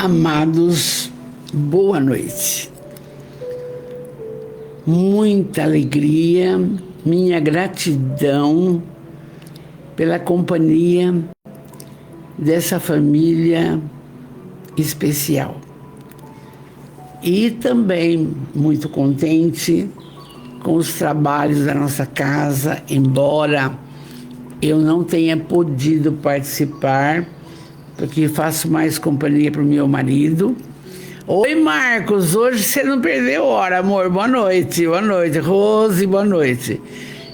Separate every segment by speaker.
Speaker 1: Amados, boa noite. Muita alegria, minha gratidão pela companhia dessa família especial. E também muito contente com os trabalhos da nossa casa, embora eu não tenha podido participar, porque faço mais companhia para o meu marido. Oi, Marcos, hoje você não perdeu hora, amor. Boa noite, Rose, boa noite.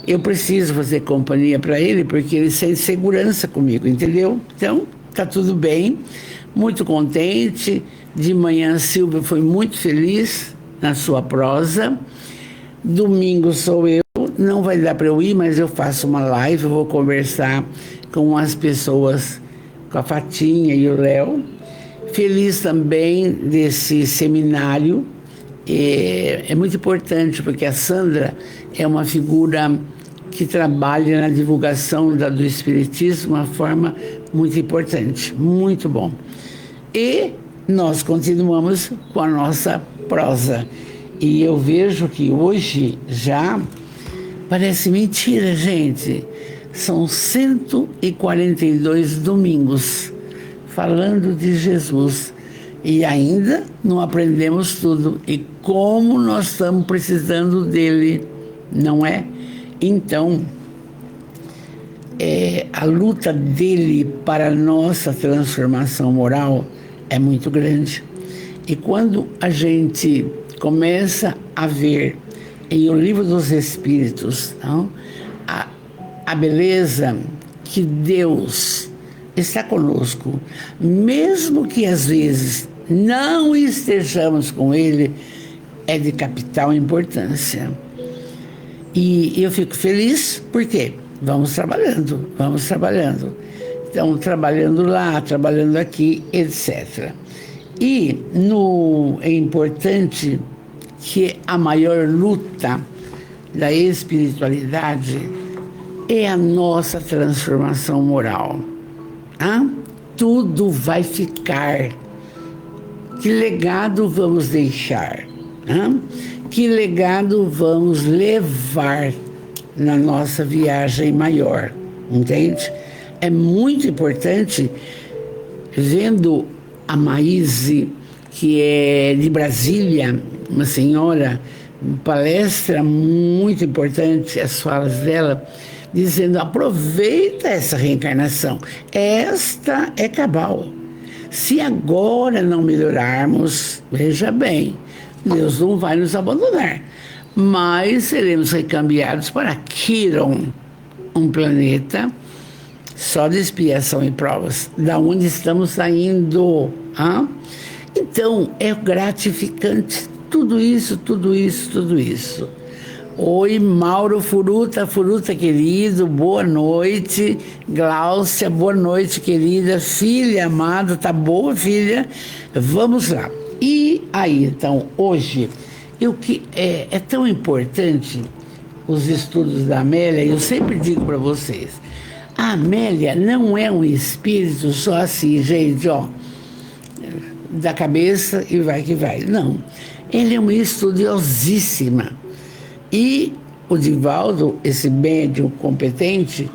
Speaker 1: Eu preciso fazer companhia para ele, porque ele sente segurança comigo, entendeu? Então, tá tudo bem, muito contente. De manhã, a Silvia foi muito feliz na sua prosa. Domingo sou eu, não vai dar para eu ir, mas eu faço uma live, eu vou conversar com as pessoas, com a Fatinha e o Léo. Feliz também desse seminário. É muito importante, porque a Sandra é uma figura que trabalha na divulgação do Espiritismo de uma forma muito importante, muito bom. E nós continuamos com a nossa prosa. E eu vejo que hoje já parece mentira, gente. São 142 domingos falando de Jesus. E ainda não aprendemos tudo. E como nós estamos precisando dele, não é? Então, a luta dele para a nossa transformação moral é muito grande. E quando a gente começa a ver em O Livro dos Espíritos, não, a beleza que Deus está conosco, mesmo que às vezes não estejamos com Ele, é de capital importância. E eu fico feliz porque vamos trabalhando. Então, trabalhando lá, trabalhando aqui, etc. E é importante que a maior luta da espiritualidade é a nossa transformação moral. Tudo vai ficar. Que legado vamos deixar? Que legado vamos levar na nossa viagem maior? Entende? É muito importante, vendo a Maíse, que é de Brasília, uma senhora, uma palestra muito importante, as falas dela, dizendo: aproveita essa reencarnação, esta é cabal. Se agora não melhorarmos, veja bem, Deus não vai nos abandonar, mas seremos recambiados para Quiron, um planeta só de expiação e provas, da onde estamos saindo. Então, é gratificante tudo isso. Oi, Mauro Furuta querido, boa noite. Gláucia, boa noite, querida. Filha amada, tá boa, filha? Vamos lá. E aí, então, hoje, é tão importante os estudos da Amélia, eu sempre digo para vocês, a Amélia não é um espírito só assim, gente, da cabeça e vai que vai. Não. Ela é uma estudiosíssima. E o Divaldo, esse médium competente,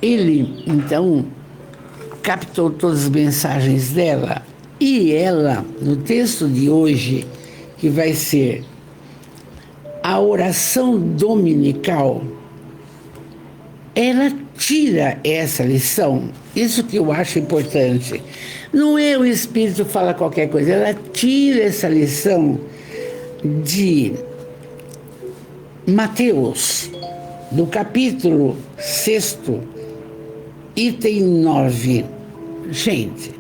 Speaker 1: ele, então, captou todas as mensagens dela. E ela, no texto de hoje, que vai ser a oração dominical, ela tira essa lição. Isso que eu acho importante. Não é o Espírito fala qualquer coisa, ela tira essa lição de Mateus, do capítulo 6, item 9. Gente,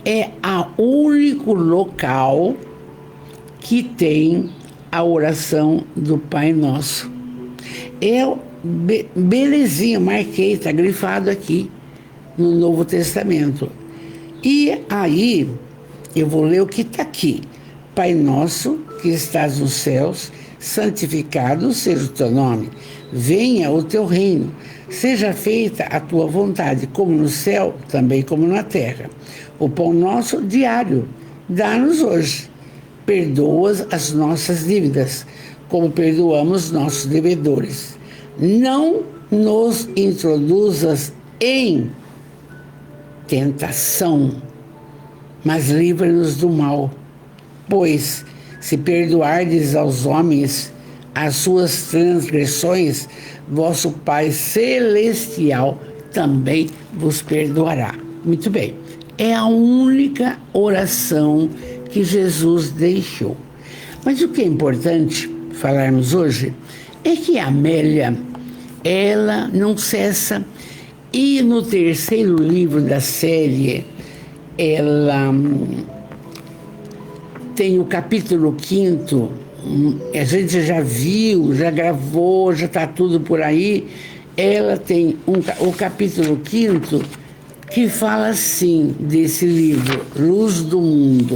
Speaker 1: é o único local que tem a oração do Pai Nosso. Belezinha, marquei, está grifado aqui no Novo Testamento. E aí, eu vou ler o que está aqui. Pai nosso, que estás nos céus, santificado seja o teu nome. Venha o teu reino. Seja feita a tua vontade, como no céu, também como na terra. O pão nosso diário dá-nos hoje. Perdoa as nossas dívidas, como perdoamos nossos devedores. Não nos introduzas em tentação, mas livra-nos do mal. Pois, se perdoardes aos homens as suas transgressões, vosso Pai Celestial também vos perdoará. Muito bem. É a única oração que Jesus deixou. Mas o que é importante falarmos hoje é que a Amélia, ela não cessa. E no terceiro livro da série, ela tem o capítulo 5º, a gente já viu, já gravou, já está tudo por aí. Ela tem o capítulo 5º que fala assim, desse livro, Luz do Mundo.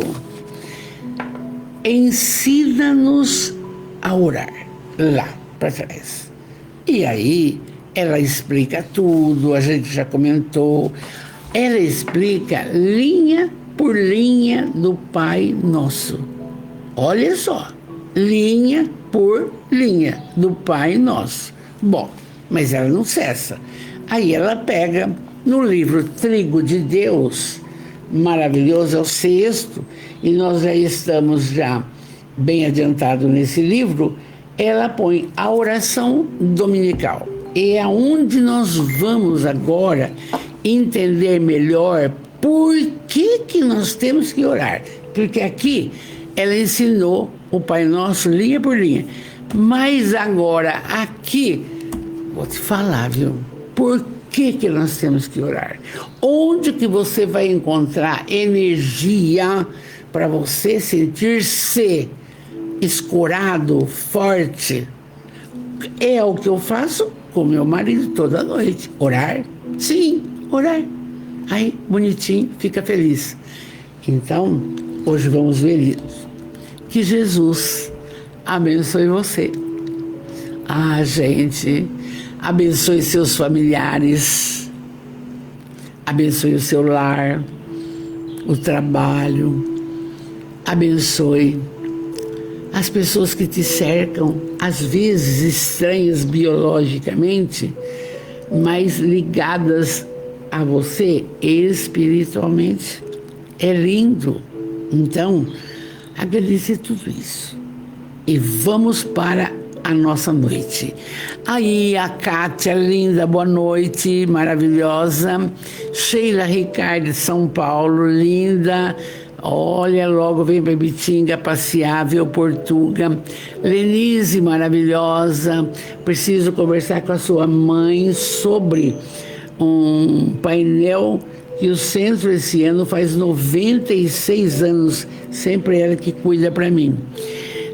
Speaker 1: Ensina-nos a orar, lá para trás. E aí, ela explica tudo, a gente já comentou. Ela explica linha por linha do Pai Nosso. Olha só, linha por linha do Pai Nosso. Bom, mas ela não cessa. Aí ela pega no livro Trigo de Deus, maravilhoso, é o 6º, e nós já estamos bem adiantados nesse livro. Ela põe a oração dominical. E é onde nós vamos agora entender melhor por que nós temos que orar. Porque aqui ela ensinou o Pai Nosso linha por linha. Mas agora aqui, vou te falar, viu? Por que nós temos que orar? Onde que você vai encontrar energia para você sentir-se escorado, forte? É o que eu faço com meu marido toda noite. Orar? Sim, orar. Aí, bonitinho, fica feliz. Então, hoje vamos ver isso. Que Jesus abençoe você. Ah, gente, abençoe seus familiares, abençoe o seu lar, o trabalho, abençoe as pessoas que te cercam, às vezes estranhas biologicamente, mas ligadas a você espiritualmente. É lindo. Então, agradecer tudo isso. E vamos para a nossa noite. Aí a Kátia, linda, boa noite, maravilhosa. Sheila Ricardo de São Paulo, linda. Olha, logo vem para Bitinga passear, ver o Portuga. Lenise, maravilhosa. Preciso conversar com a sua mãe sobre um painel que o centro esse ano faz 96 anos. Sempre ela que cuida para mim.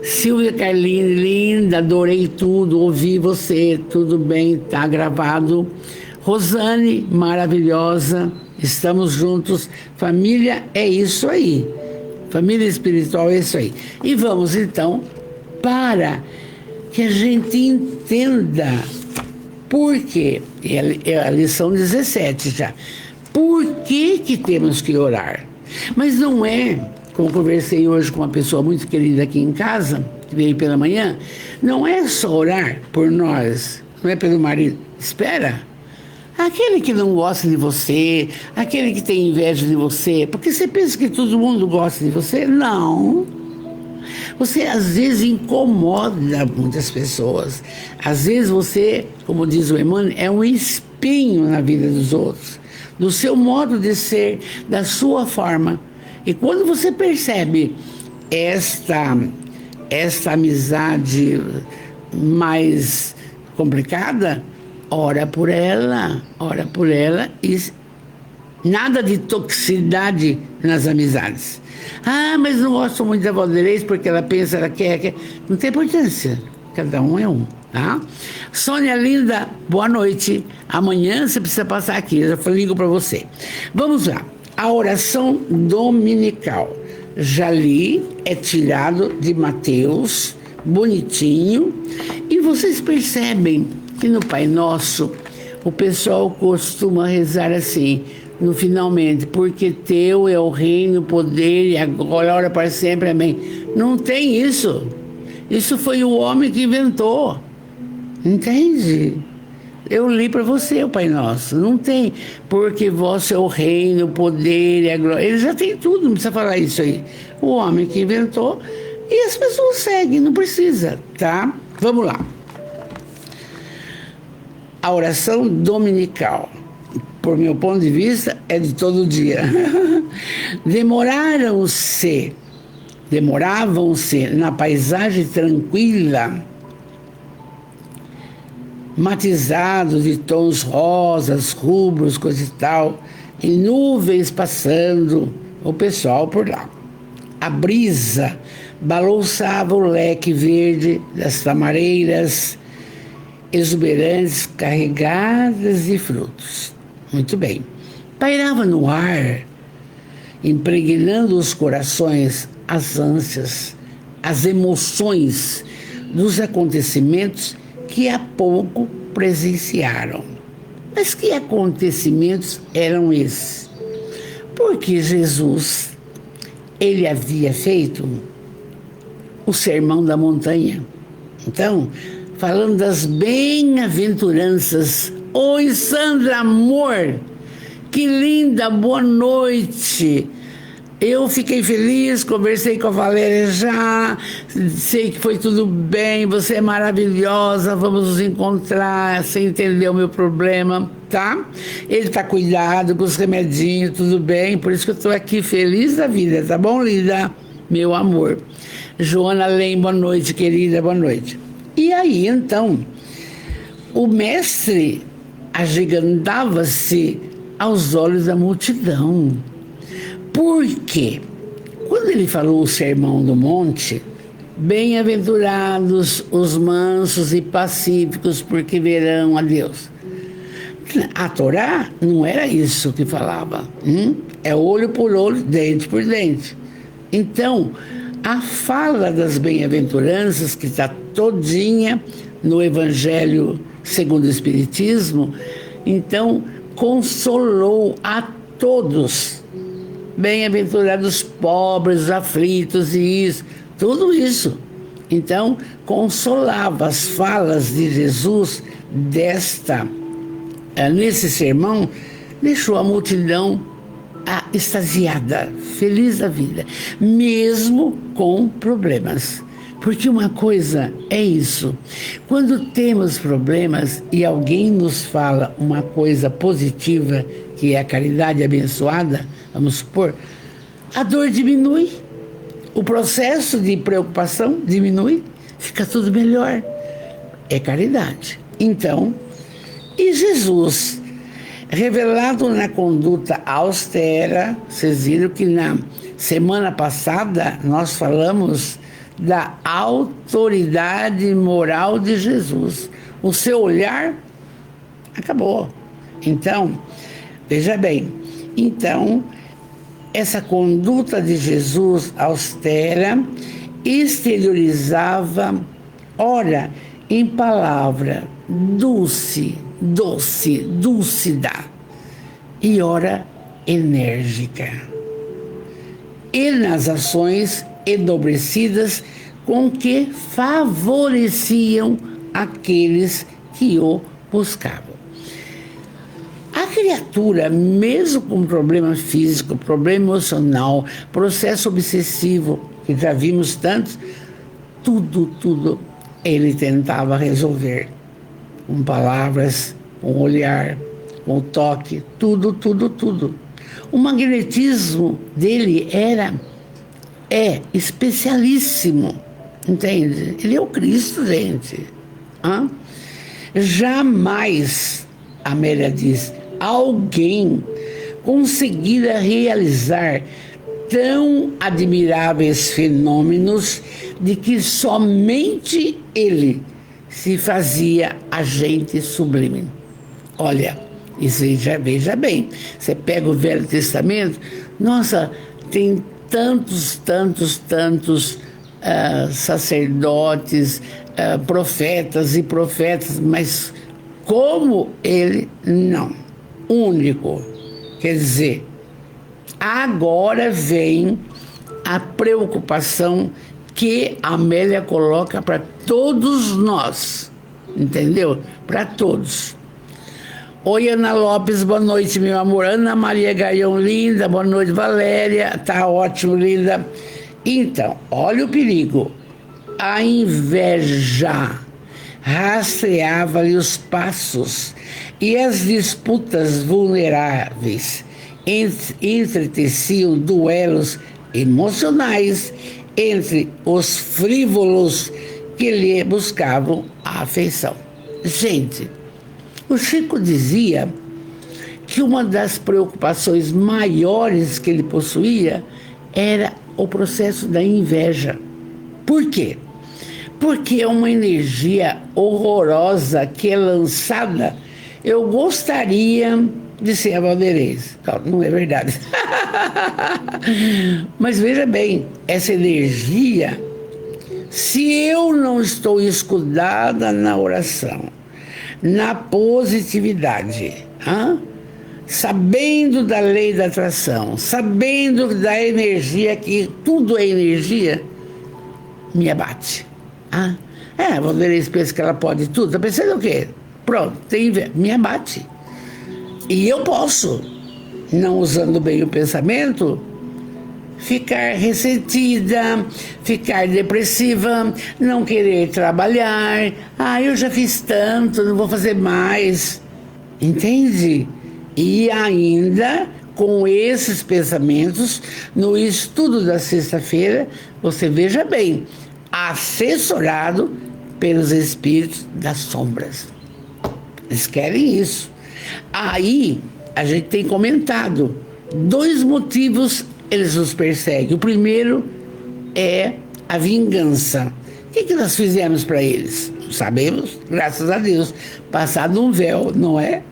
Speaker 1: Silvia Carline, linda, adorei tudo, ouvi você, tudo bem, tá gravado. Rosane, maravilhosa, estamos juntos. Família é isso aí, família espiritual é isso aí. E vamos então para que a gente entenda por quê. É a lição 17 já. Por que temos que orar? Mas não é, como conversei hoje com uma pessoa muito querida aqui em casa, que veio pela manhã, não é só orar por nós, não é pelo marido. Espera, aquele que não gosta de você, aquele que tem inveja de você, porque você pensa que todo mundo gosta de você? Não. Você às vezes incomoda muitas pessoas. Às vezes você, como diz o Emmanuel, é um espinho na vida dos outros, do seu modo de ser, da sua forma. E quando você percebe esta amizade mais complicada, ora por ela e nada de toxicidade nas amizades. Ah, mas não gosto muito da Valdeirês porque ela pensa, ela quer. Não tem importância, cada um é um, tá? Sônia linda, boa noite. Amanhã você precisa passar aqui, eu já ligo para você. Vamos lá. A oração dominical. Já li, é tirado de Mateus, bonitinho. E vocês percebem que no Pai Nosso, o pessoal costuma rezar assim, no finalmente, porque teu é o reino, o poder e a glória para sempre, amém. Não tem isso. Isso foi o homem que inventou. Entende? Eu li para você o Pai Nosso. Não tem, porque vosso é o reino, o poder e a glória. Ele já tem tudo, não precisa falar isso aí. O homem que inventou e as pessoas seguem, não precisa, tá? Vamos lá. A oração dominical, por meu ponto de vista, é de todo dia. Demoravam-se na paisagem tranquila, matizados de tons rosas, rubros, coisa e tal, e nuvens passando, o pessoal por lá. A brisa balouçava o leque verde das tamareiras exuberantes, carregadas de frutos. Muito bem. Pairava no ar, impregnando os corações, as ânsias, as emoções dos acontecimentos que há pouco presenciaram. Mas que acontecimentos eram esses? Porque Jesus, ele havia feito o Sermão da Montanha. Então, falando das bem-aventuranças. Oi, Sandra, amor, que linda, boa noite. Eu fiquei feliz, conversei com a Valéria já, sei que foi tudo bem, você é maravilhosa, vamos nos encontrar, você entendeu o meu problema, tá? Ele tá cuidado com os remedinhos, tudo bem, por isso que eu tô aqui feliz da vida, tá bom, linda? Meu amor. Joana Lem, boa noite, querida, boa noite. E aí, então, o mestre agigantava-se aos olhos da multidão. Por quê? Quando ele falou o Sermão do Monte, bem-aventurados os mansos e pacíficos, porque verão a Deus. A Torá não era isso que falava. É olho por olho, dente por dente. Então, a fala das bem-aventuranças, que está todinha no Evangelho segundo o Espiritismo, então consolou a todos. Bem-aventurados pobres, aflitos e isso, tudo isso. Então, consolava as falas de Jesus nesse sermão, deixou a multidão extasiada, feliz da vida, mesmo com problemas. Porque uma coisa é isso, quando temos problemas e alguém nos fala uma coisa positiva, que é a caridade abençoada, vamos supor, a dor diminui, o processo de preocupação diminui, fica tudo melhor. É caridade. Então, e Jesus, revelado na conduta austera, vocês viram que na semana passada nós falamos da autoridade moral de Jesus. O seu olhar acabou. Então, veja bem, então, essa conduta de Jesus austera exteriorizava, ora, em palavra dúlcida, e ora, enérgica. E nas ações enobrecidas com que favoreciam aqueles que o buscavam. A criatura, mesmo com problema físico, problema emocional, processo obsessivo, que já vimos tantos, tudo ele tentava resolver. Com palavras, com olhar, com toque, tudo. O magnetismo dele é especialíssimo, entende? Ele é o Cristo, gente. Jamais, Amélia diz, alguém conseguira realizar tão admiráveis fenômenos de que somente ele se fazia agente sublime. Olha, isso aí veja bem, você pega o Velho Testamento, nossa, tem tantos sacerdotes, profetas e profetas, mas como ele, não. Único. Quer dizer, agora vem a preocupação que a Amélia coloca para todos nós, entendeu? Para todos. Oi, Ana Lopes, boa noite, meu amor. Ana Maria Gaião, linda, boa noite, Valéria, tá ótimo, linda. Então, olha o perigo. A inveja rastreava-lhe os passos e as disputas vulneráveis entreteciam duelos emocionais entre os frívolos que lhe buscavam a afeição. Gente, o Chico dizia que uma das preocupações maiores que ele possuía era o processo da inveja. Por quê? Porque é uma energia horrorosa que é lançada. Eu gostaria de ser a Valderez. Não é verdade. Mas veja bem, essa energia, se eu não estou escudada na oração, na positividade, sabendo da lei da atração, sabendo da energia, que tudo é energia, me abate. A Valderez pensa que ela pode tudo. Está pensando o quê? Pronto, me abate. E eu posso, não usando bem o pensamento, ficar ressentida, ficar depressiva, não querer trabalhar. Eu já fiz tanto, não vou fazer mais. Entende? E ainda, com esses pensamentos, no estudo da sexta-feira, você veja bem, assessorado pelos espíritos das sombras. Eles querem isso. Aí, a gente tem comentado, 2 motivos eles nos perseguem. O primeiro é a vingança. O que nós fizemos para eles? Sabemos, graças a Deus, passado um véu, não é?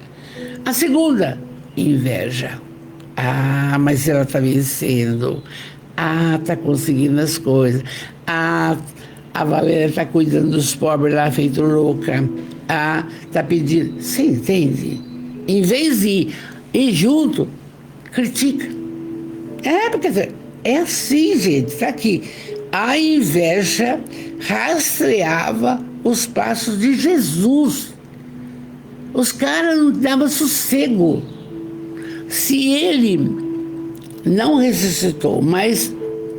Speaker 1: A segunda, inveja. Mas ela está vencendo. Está conseguindo as coisas. A Valéria está cuidando dos pobres lá, feito louca. Está pedindo. Você entende? Em vez de ir junto, critica. Porque é assim, gente, está aqui. A inveja rastreava os passos de Jesus. Os caras não davam sossego. Se ele não ressuscitou, mas,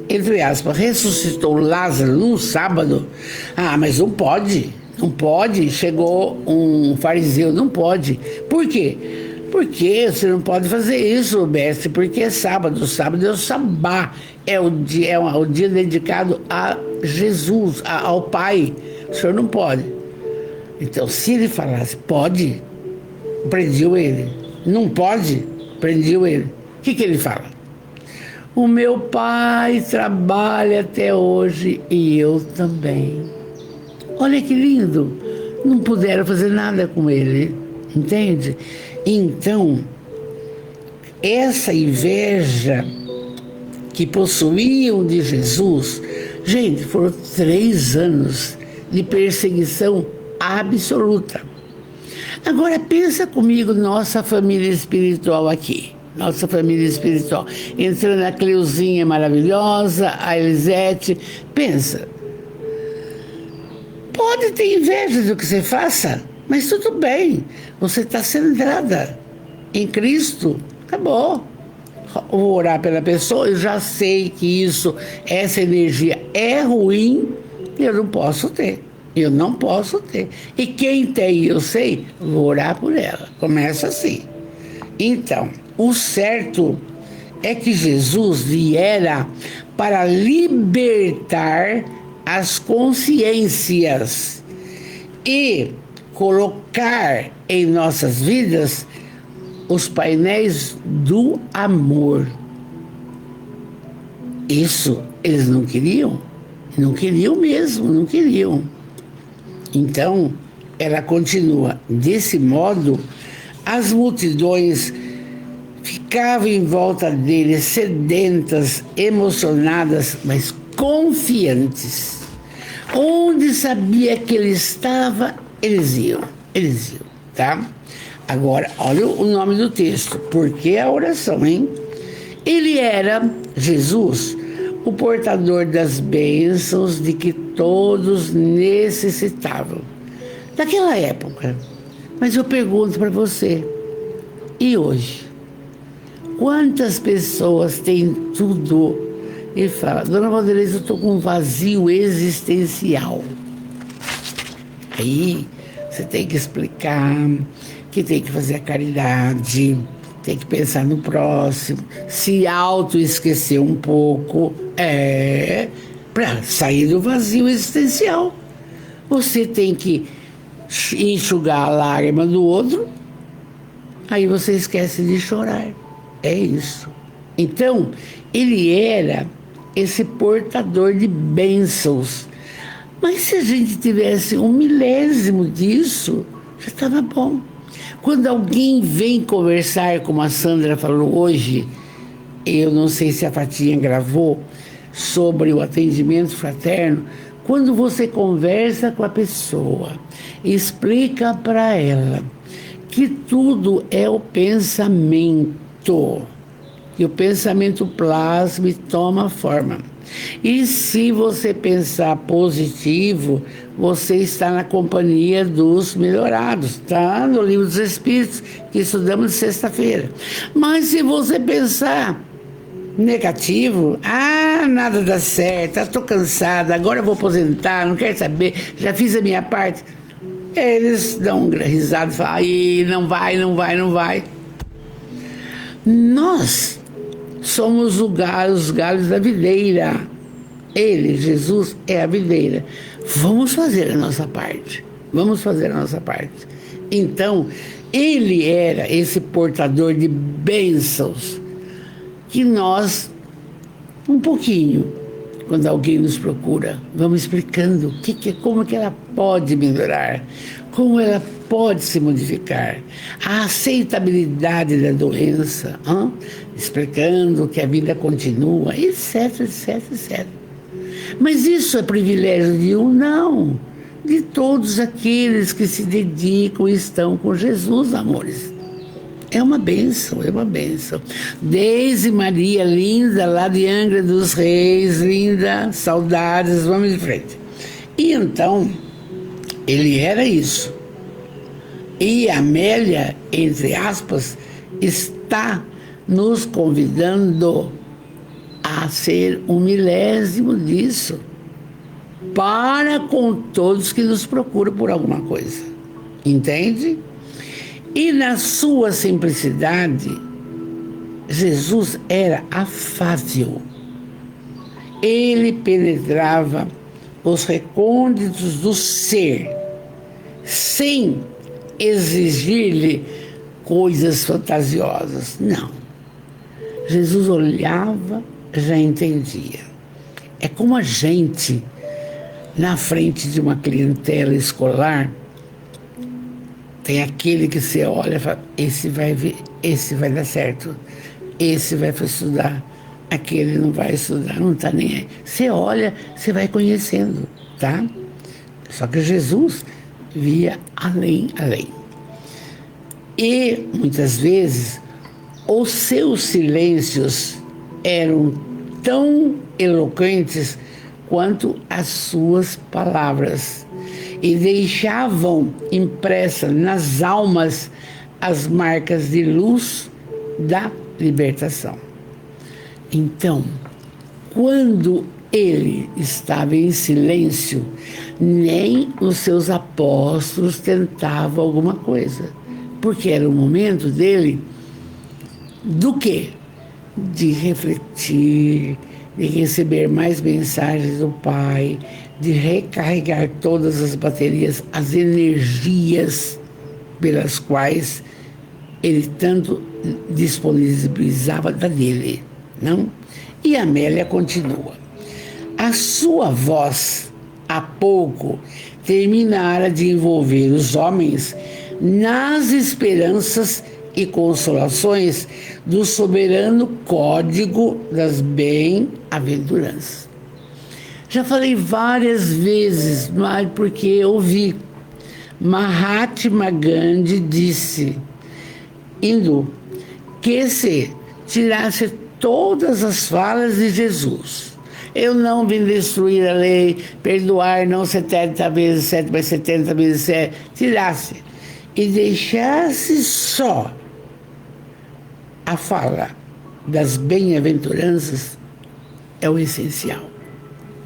Speaker 1: entre aspas, ressuscitou Lázaro num sábado, mas não pode, chegou um fariseu, não pode. Por quê? Porque você não pode fazer isso, mestre, porque é sábado é o sabá, é o dia dedicado a Jesus, ao Pai. O senhor não pode. Então, se ele falasse, pode, prendiam ele. Não pode, prendiam ele. O que ele fala? O meu pai trabalha até hoje e eu também. Olha que lindo. Não puderam fazer nada com ele, entende? Então, essa inveja que possuíam de Jesus, gente, foram 3 anos de perseguição absoluta. Agora pensa comigo, nossa família espiritual aqui. Nossa família espiritual. Entrando a Cleuzinha maravilhosa, a Elisete. Pensa. Pode ter inveja do que você faça, mas tudo bem. Você está centrada em Cristo. Acabou. Vou orar pela pessoa, eu já sei que essa energia é ruim, eu não posso ter. Eu não posso ter. E quem tem, eu sei, vou orar por ela. Começa assim. Então, o certo é que Jesus viera para libertar as consciências e colocar em nossas vidas os painéis do amor. Isso eles não queriam? Não queriam mesmo, não queriam. Então, ela continua. Desse modo, as multidões ficavam em volta dele, sedentas, emocionadas, mas confiantes. Onde sabia que ele estava, eles iam. tá? Agora, olha o nome do texto. Por que a oração, hein? Ele era, Jesus, o portador das bênçãos de que todos necessitavam. Naquela época. Mas eu pergunto para você, e hoje? Quantas pessoas têm tudo e falam, Dona Vanderlei, eu estou com um vazio existencial. Aí você tem que explicar que tem que fazer a caridade, tem que pensar no próximo, se auto-esquecer um pouco, para sair do vazio existencial. Você tem que enxugar a lágrima do outro, aí você esquece de chorar. É isso. Então, ele era esse portador de bênçãos. Mas se a gente tivesse 1/1000 disso, já estava bom. Quando alguém vem conversar, como a Sandra falou hoje, eu não sei se a Fatinha gravou, sobre o atendimento fraterno, quando você conversa com a pessoa, explica para ela que tudo é o pensamento, que o pensamento plasma e toma forma. E se você pensar positivo, você está na companhia dos melhorados, está no Livro dos Espíritos, que estudamos de sexta-feira. Mas se você pensar negativo, nada dá certo, estou cansada, agora eu vou aposentar, não quero saber, já fiz a minha parte. Eles dão risada e falam, aí não vai, não vai, não vai. Nós somos os galhos da videira. Ele, Jesus, é a videira. Vamos fazer a nossa parte. Vamos fazer a nossa parte. Então, ele era esse portador de bênçãos que nós, um pouquinho, quando alguém nos procura, vamos explicando como que ela pode melhorar, como ela pode se modificar, a aceitabilidade da doença, explicando que a vida continua, etc, etc, etc. Mas isso é privilégio de um? Não. De todos aqueles que se dedicam e estão com Jesus, amores. É uma bênção, é uma bênção. Deise Maria, linda, lá de Angra dos Reis, linda, saudades, vamos de frente. E então, ele era isso. E a Amélia, entre aspas, está nos convidando a ser 1/1000 disso, para com todos que nos procuram por alguma coisa. Entende? E na sua simplicidade, Jesus era afável. Ele penetrava os recônditos do ser, sem exigir-lhe coisas fantasiosas. Não. Jesus olhava, já entendia. É como a gente, na frente de uma clientela escolar, tem aquele que você olha e fala, esse vai ver, esse vai dar certo, esse vai estudar, aquele não vai estudar, não está nem aí. Você olha, você vai conhecendo, tá? Só que Jesus via além. E, muitas vezes, os seus silêncios eram tão eloquentes quanto as suas palavras, e deixavam impressas nas almas as marcas de luz da libertação. Então, quando ele estava em silêncio, nem os seus apóstolos tentavam alguma coisa, porque era o momento dele do quê? De refletir, de receber mais mensagens do Pai, de recarregar todas as baterias, as energias pelas quais ele tanto disponibilizava da dele, não? E a Amélia continua. A sua voz, há pouco, terminara de envolver os homens nas esperanças e consolações do soberano código das bem-aventuranças. Já falei várias vezes, mas porque eu ouvi. Mahatma Gandhi disse, hindu, que se tirasse todas as falas de Jesus, eu não vim destruir a lei, perdoar não 70 vezes 7, mas 70 vezes 7, tirasse e deixasse só a fala das bem-aventuranças, é o essencial.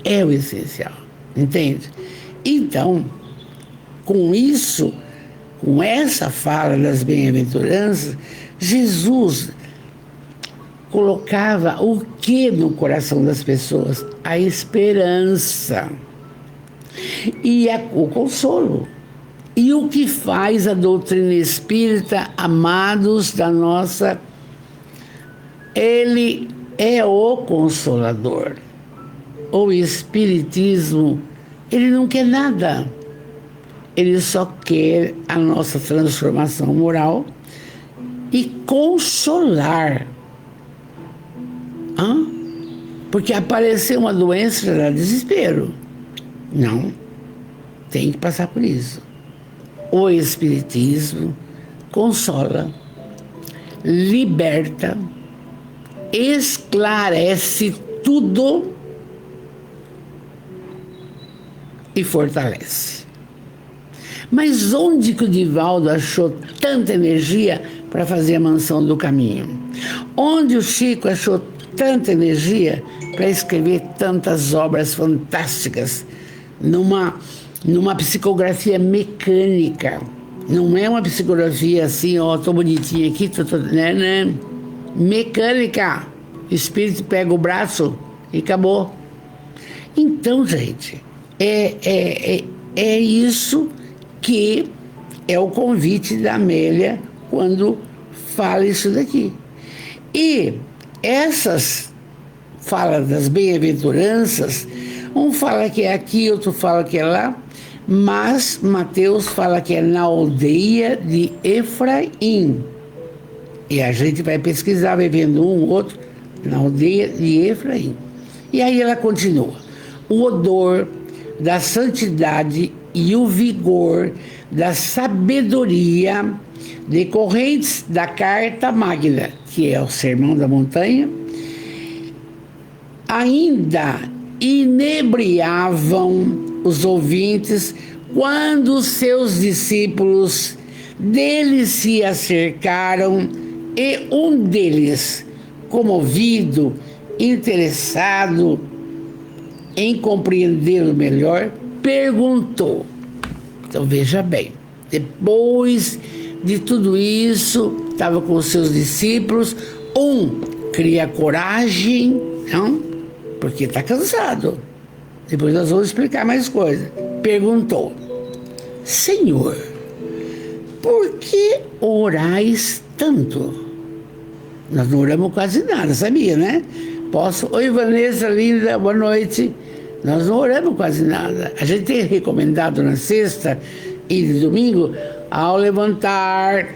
Speaker 1: É o essencial, entende? Então, com isso, com essa fala das bem-aventuranças, Jesus colocava o que no coração das pessoas? A esperança e o consolo. E o que faz a doutrina espírita, amados da nossa... Ele é o Consolador. O Espiritismo, ele não quer nada. Ele só quer a nossa transformação moral e consolar. Porque aparecer uma doença já dá desespero. Não, tem que passar por isso. O Espiritismo consola, liberta, esclarece tudo e fortalece. Mas onde que o Divaldo achou tanta energia para fazer a Mansão do Caminho? Onde o Chico achou tanta energia para escrever tantas obras fantásticas numa psicografia mecânica? Não é uma psicografia assim, ó, tô bonitinha aqui, né? Mecânica. O espírito pega o braço e acabou. Então, gente, é isso que é o convite da Amélia quando fala isso daqui. E essas falas das bem-aventuranças, um fala que é aqui, outro fala que é lá, mas Mateus fala que é na aldeia de Efraim. E a gente vai pesquisar, vai vendo um ou outro, na aldeia de Efraim. E aí ela continua. O odor da santidade e o vigor da sabedoria decorrentes da Carta Magna, que é o Sermão da Montanha, ainda inebriavam os ouvintes quando os seus discípulos deles se acercaram e um deles, comovido, interessado em compreendê-lo melhor, perguntou. Então veja bem, depois de tudo isso, estava com os seus discípulos, um cria coragem, não? Porque está cansado. Depois nós vamos explicar mais coisas. Perguntou: Senhor, por que orais tanto? Nós não oramos quase nada, sabia, né? Oi, Vanessa, linda, boa noite. Nós não oramos quase nada. A gente tem recomendado na sexta e no domingo, ao levantar,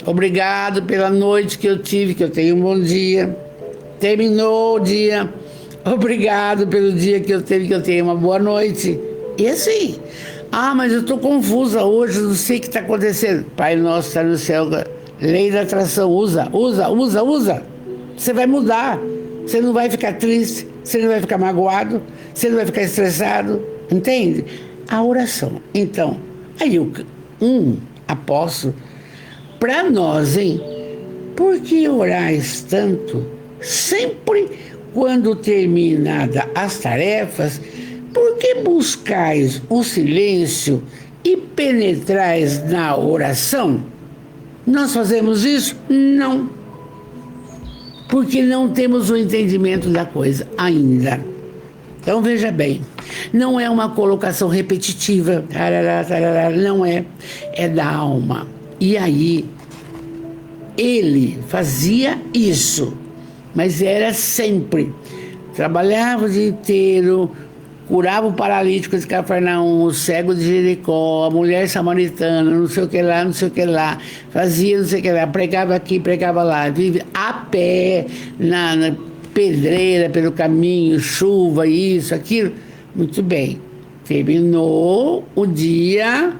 Speaker 1: obrigado pela noite que eu tive, que eu tenho um bom dia. Terminou o dia, obrigado pelo dia que eu teve, que eu tenho uma boa noite. E assim, mas eu estou confusa hoje, não sei o que está acontecendo. Pai nosso está no céu, lei da atração, usa. Você vai mudar, você não vai ficar triste, você não vai ficar magoado, você não vai ficar estressado, entende? A oração. Então, aí um apóstolo, para nós, hein? Por que orais tanto? Sempre quando terminada as tarefas, por que buscais o silêncio e penetrais na oração? Nós fazemos isso? Não. Porque não temos o entendimento da coisa ainda. Então veja bem, não é uma colocação repetitiva, não é da alma. E aí, ele fazia isso, mas era sempre. Trabalhava o dia inteiro, curava o paralítico de Cafarnaum, o cego de Jericó, a mulher samaritana, não sei o que lá, fazia não sei o que lá, pregava aqui, pregava lá, vive a pé, na pedreira, pelo caminho, chuva, isso, aquilo. Muito bem. Terminou o dia,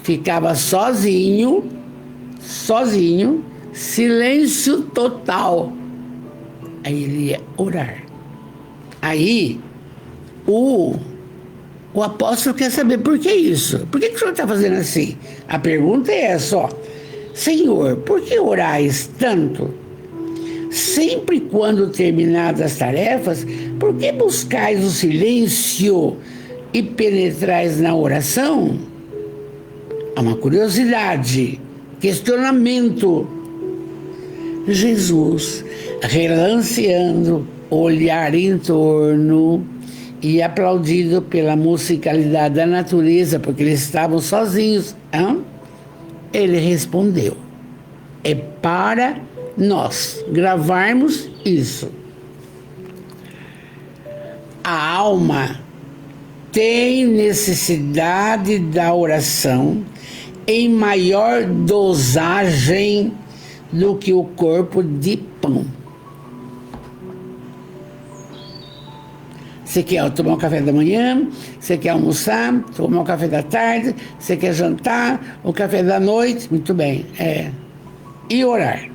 Speaker 1: ficava sozinho, silêncio total. Aí ele ia orar. Aí o apóstolo quer saber por que isso? Por que o senhor está fazendo assim? A pergunta é essa, ó. Senhor, por que orais tanto? Sempre quando terminadas as tarefas, por que buscais o silêncio e penetrais na oração? Há uma curiosidade, questionamento. Jesus, relanceando, olhar em torno e aplaudido pela musicalidade da natureza, porque eles estavam sozinhos. Ele respondeu: é para nós gravarmos isso. A alma tem necessidade da oração em maior dosagem do que o corpo de pão. Você quer tomar um café da manhã, você quer almoçar, tomar um café da tarde, você quer jantar, o café da noite, muito bem, e orar.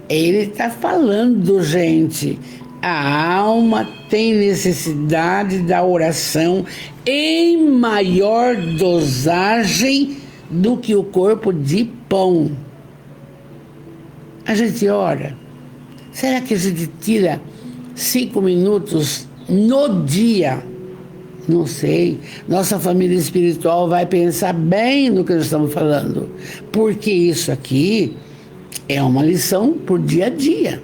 Speaker 1: Ele está falando, gente, a alma tem necessidade da oração em maior dosagem do que o corpo de pão. A gente ora. Será que a gente tira 5 minutos no dia? Não sei. Nossa família espiritual vai pensar bem no que nós estamos falando. Porque isso aqui é uma lição por dia a dia.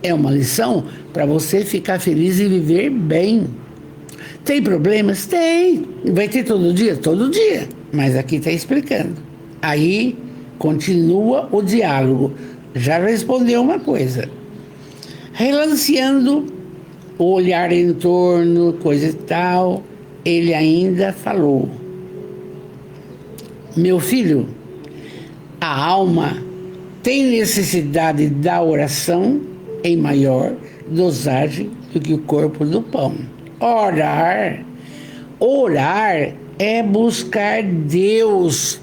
Speaker 1: É uma lição para você ficar feliz e viver bem. Tem problemas? Tem. Vai ter todo dia? Todo dia. Mas aqui está explicando. Aí continua o diálogo. Já respondeu uma coisa. Relanceando o olhar em torno, coisa e tal, ele ainda falou: meu filho, a alma tem necessidade da oração em maior dosagem do que o corpo do pão. Orar é buscar Deus,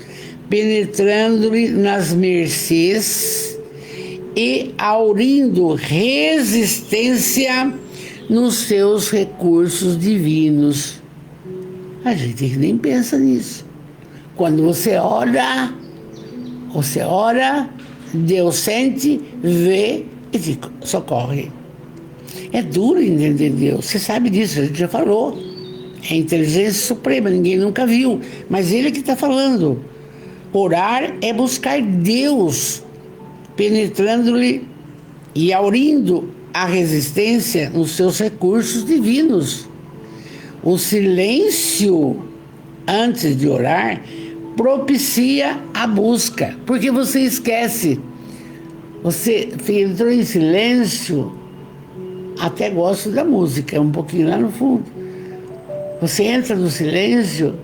Speaker 1: penetrando-lhe nas mercês e aurindo resistência nos seus recursos divinos. A gente nem pensa nisso. Quando você ora, Deus sente, vê e te socorre. É duro entender Deus, você sabe disso, a gente já falou. É a inteligência suprema, ninguém nunca viu, mas ele que está falando. Orar é buscar Deus, penetrando-lhe e aurindo a resistência nos seus recursos divinos. O silêncio antes de orar propicia a busca, porque você esquece. Você entrou em silêncio, até gosto da música, um pouquinho lá no fundo. Você entra no silêncio,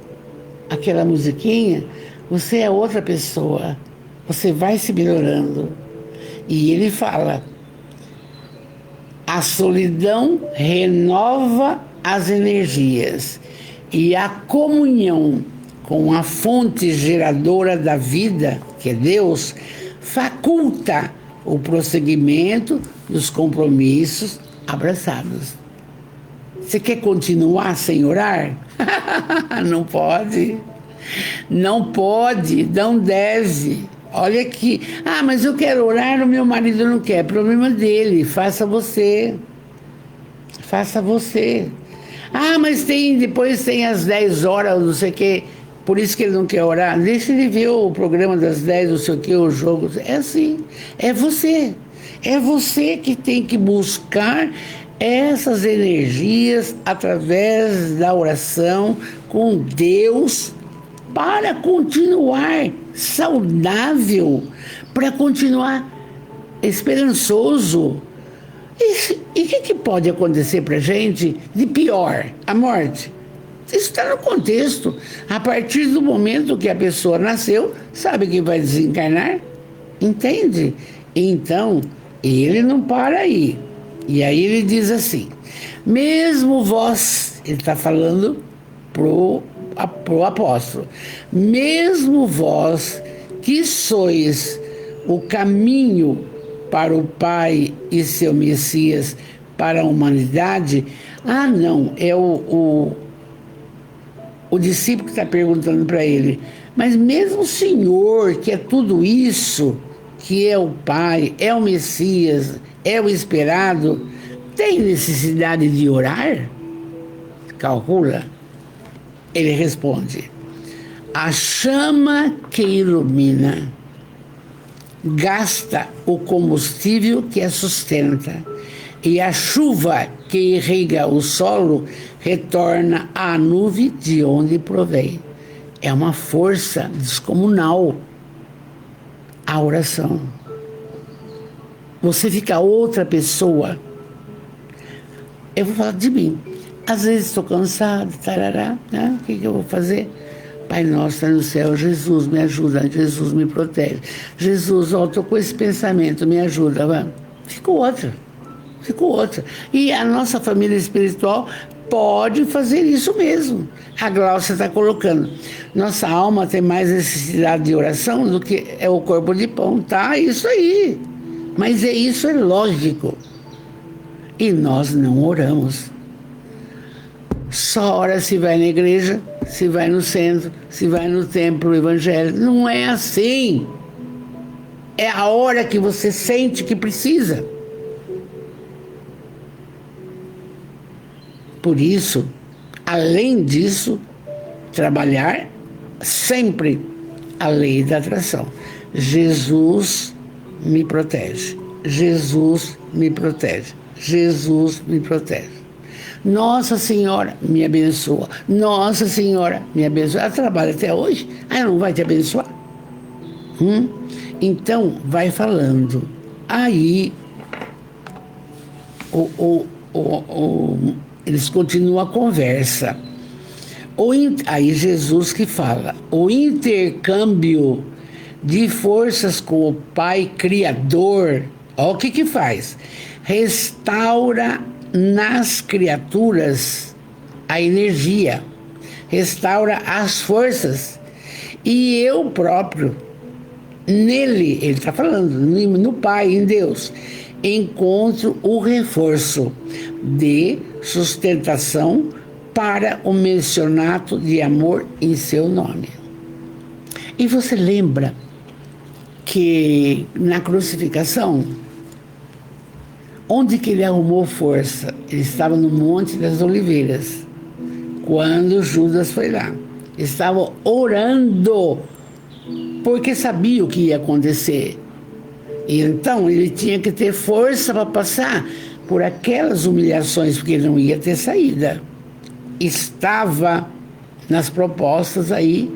Speaker 1: aquela musiquinha, você é outra pessoa. Você vai se melhorando. E ele fala: a solidão renova as energias e a comunhão com a fonte geradora da vida, que é Deus, faculta o prosseguimento dos compromissos abraçados. Você quer continuar sem orar? Não pode. Não pode, não deve. Olha aqui. Mas eu quero orar, o meu marido não quer. Problema dele, faça você. Faça você. Mas depois tem às 10 horas, não sei o quê. Por isso que ele não quer orar. Deixa ele ver o programa das 10, não sei o quê, o jogo. É assim. É você. É você que tem que buscar essas energias através da oração com Deus para continuar saudável, para continuar esperançoso. E o que pode acontecer para a gente de pior? A morte. Isso está no contexto. A partir do momento que a pessoa nasceu, sabe que vai desencarnar? Entende? Então, ele não para aí. E aí ele diz assim: mesmo vós, ele está falando pro pro apóstolo: mesmo vós que sois o caminho para o Pai e seu Messias para a humanidade. Ah, não, é o discípulo que está perguntando para ele: mas mesmo o Senhor, que é tudo isso, que é o Pai, é o Messias, é o esperado, tem necessidade de orar? Calcula. Ele responde: a chama que ilumina gasta o combustível que a sustenta, e a chuva que irriga o solo retorna à nuvem de onde provém. É uma força descomunal a oração. Você fica outra pessoa. Eu vou falar de mim. Às vezes estou cansado, tarará, né? O que eu vou fazer? Pai nosso, está no céu, Jesus me ajuda, Jesus me protege. Jesus, ó, estou com esse pensamento, me ajuda. Vamos. Ficou outra. E a nossa família espiritual pode fazer isso mesmo. A Glaucia está colocando: nossa alma tem mais necessidade de oração do que é o corpo de pão. Tá, isso aí. Mas isso é lógico. E nós não oramos. Só ora se vai na igreja, se vai no centro, se vai no templo evangélico. Não é assim. É a hora que você sente que precisa. Por isso, além disso, trabalhar sempre a lei da atração. Jesus me protege. Jesus me protege. Jesus me protege. Nossa Senhora me abençoa. Nossa Senhora me abençoa. Ela trabalha até hoje, ela não vai te abençoar? Então, vai falando. Aí, eles continuam a conversa. Aí Jesus que fala: o intercâmbio de forças com o Pai Criador, olha o que faz: restaura nas criaturas a energia, restaura as forças, e eu próprio, nele, ele está falando, no Pai, em Deus, encontro o reforço de sustentação para o mencionato de amor em seu nome. E você lembra que na crucificação, onde que ele arrumou força? Ele estava no Monte das Oliveiras, quando Judas foi lá. Estava orando, porque sabia o que ia acontecer. E então ele tinha que ter força para passar por aquelas humilhações, porque ele não ia ter saída. Estava nas propostas aí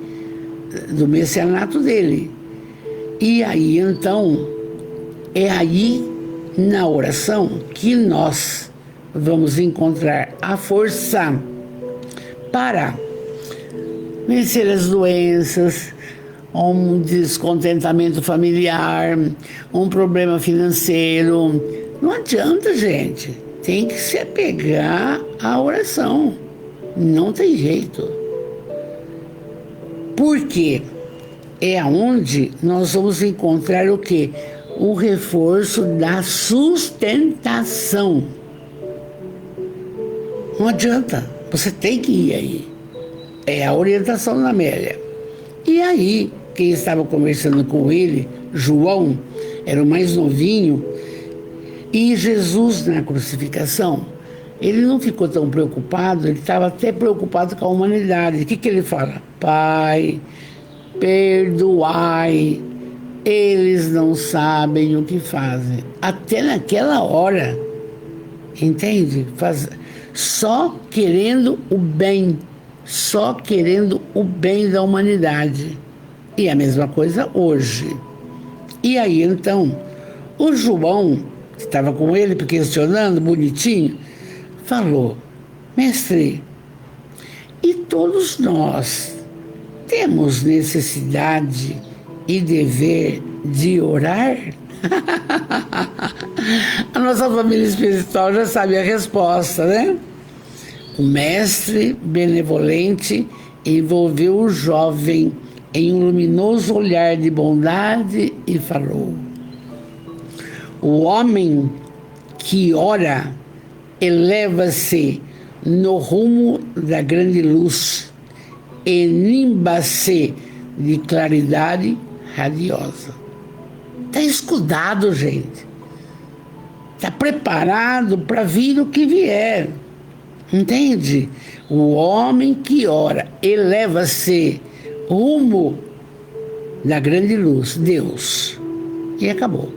Speaker 1: do messianato dele. E aí, então, é aí, na oração, que nós vamos encontrar a força para vencer as doenças, um descontentamento familiar, um problema financeiro. Não adianta, gente. Tem que se apegar à oração. Não tem jeito. Por quê? É onde nós vamos encontrar o quê? O reforço da sustentação. Não adianta. Você tem que ir aí. É a orientação da Amélia. E aí, quem estava conversando com ele, João, era o mais novinho, e Jesus na crucificação, ele não ficou tão preocupado, ele estava até preocupado com a humanidade. O que ele fala? Pai, perdoai, eles não sabem o que fazem. Até naquela hora, entende? Só querendo o bem, só querendo o bem da humanidade. E a mesma coisa hoje. E aí, então, o João, que estava com ele, questionando, bonitinho, falou: mestre, e todos nós temos necessidade e dever de orar? A nossa família espiritual já sabe a resposta, né? O mestre benevolente envolveu o jovem em um luminoso olhar de bondade e falou: o homem que ora eleva-se no rumo da grande luz e nimba-se de claridade radiosa. Está escudado, gente. Está preparado para vir o que vier. Entende? O homem que ora eleva-se rumo da grande luz, Deus. E acabou.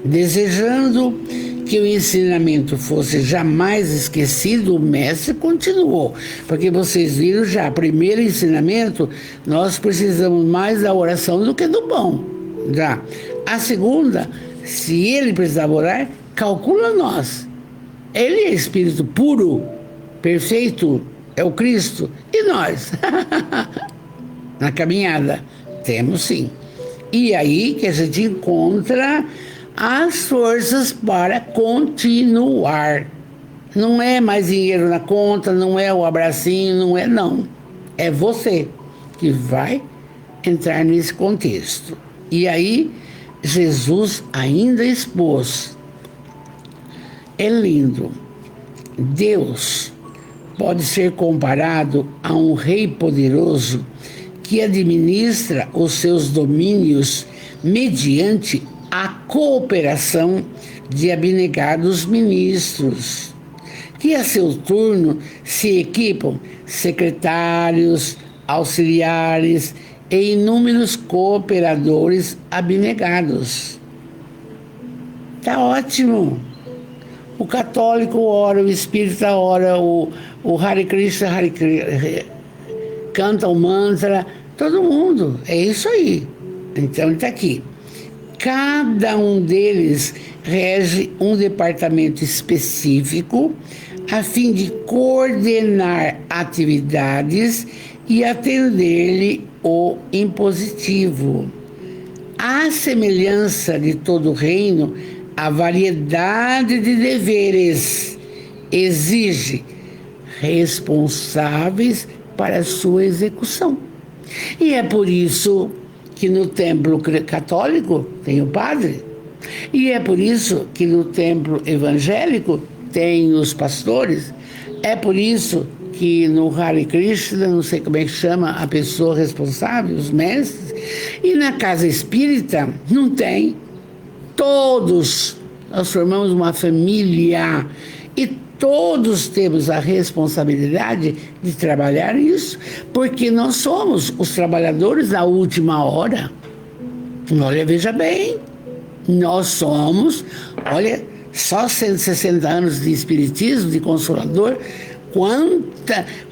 Speaker 1: Desejando que o ensinamento fosse jamais esquecido, o mestre continuou. Porque vocês viram já, primeiro ensinamento, nós precisamos mais da oração do que do pão. Já. A segunda, se ele precisava orar, calcula nós. Ele é espírito puro, perfeito, é o Cristo. E nós? Na caminhada, temos sim. E aí que a gente encontra as forças para continuar. Não é mais dinheiro na conta, não é o abracinho, não. É você que vai entrar nesse contexto. E aí, Jesus ainda expôs. É lindo. Deus pode ser comparado a um rei poderoso que administra os seus domínios mediante a cooperação de abnegados ministros, que a seu turno se equipam secretários, auxiliares e inúmeros cooperadores abnegados. Tá ótimo. O católico ora, o espírita ora, o Hare Krishna, canta o mantra, todo mundo. É isso aí. Então ele está aqui. Cada um deles rege um departamento específico a fim de coordenar atividades e atender-lhe o impositivo. À semelhança de todo o reino, a variedade de deveres exige responsáveis para a sua execução. E é por isso que no templo católico tem o padre, e é por isso que no templo evangélico tem os pastores, é por isso que no Hare Krishna, não sei como é que chama a pessoa responsável, os mestres, e na casa espírita não tem. Todos nós formamos uma família e todos temos a responsabilidade de trabalhar isso, porque nós somos os trabalhadores da última hora. Olha, veja bem, nós somos, olha, só 160 anos de espiritismo, de Consolador,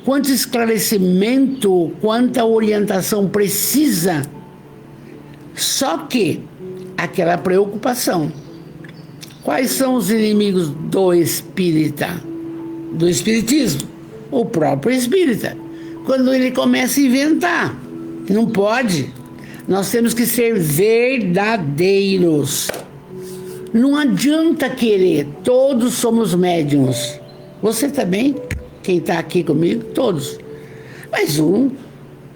Speaker 1: quanto esclarecimento, quanta orientação precisa. Só que aquela preocupação. Quais são os inimigos do espírita? Do espiritismo? O próprio espírita. Quando ele começa a inventar. Não pode. Nós temos que ser verdadeiros. Não adianta querer. Todos somos médiuns. Você também? Quem está aqui comigo? Todos. Mas um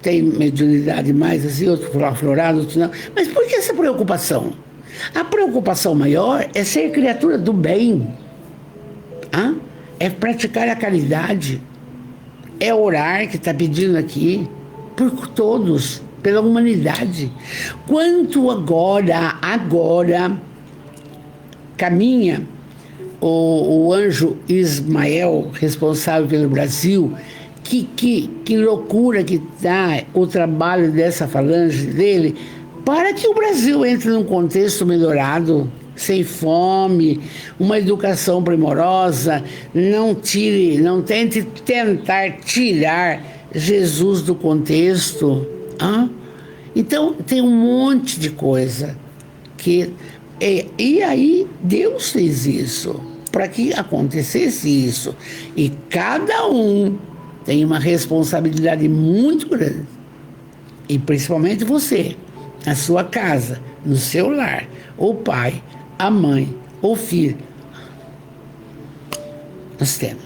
Speaker 1: tem mediunidade mais assim, outro aflorado, outro não. Mas por que essa preocupação? A preocupação maior é ser criatura do bem. É praticar a caridade. É orar, que está pedindo aqui, por todos, pela humanidade. Quanto agora caminha o anjo Ismael, responsável pelo Brasil, que loucura que está o trabalho dessa falange dele, para que o Brasil entre num contexto melhorado, sem fome, uma educação primorosa, não tente tentar tirar Jesus do contexto. Então, tem um monte de coisa e aí Deus fez isso, para que acontecesse isso. E cada um tem uma responsabilidade muito grande. E principalmente você, na sua casa, no seu lar, o pai, a mãe, o filho. Nós temos,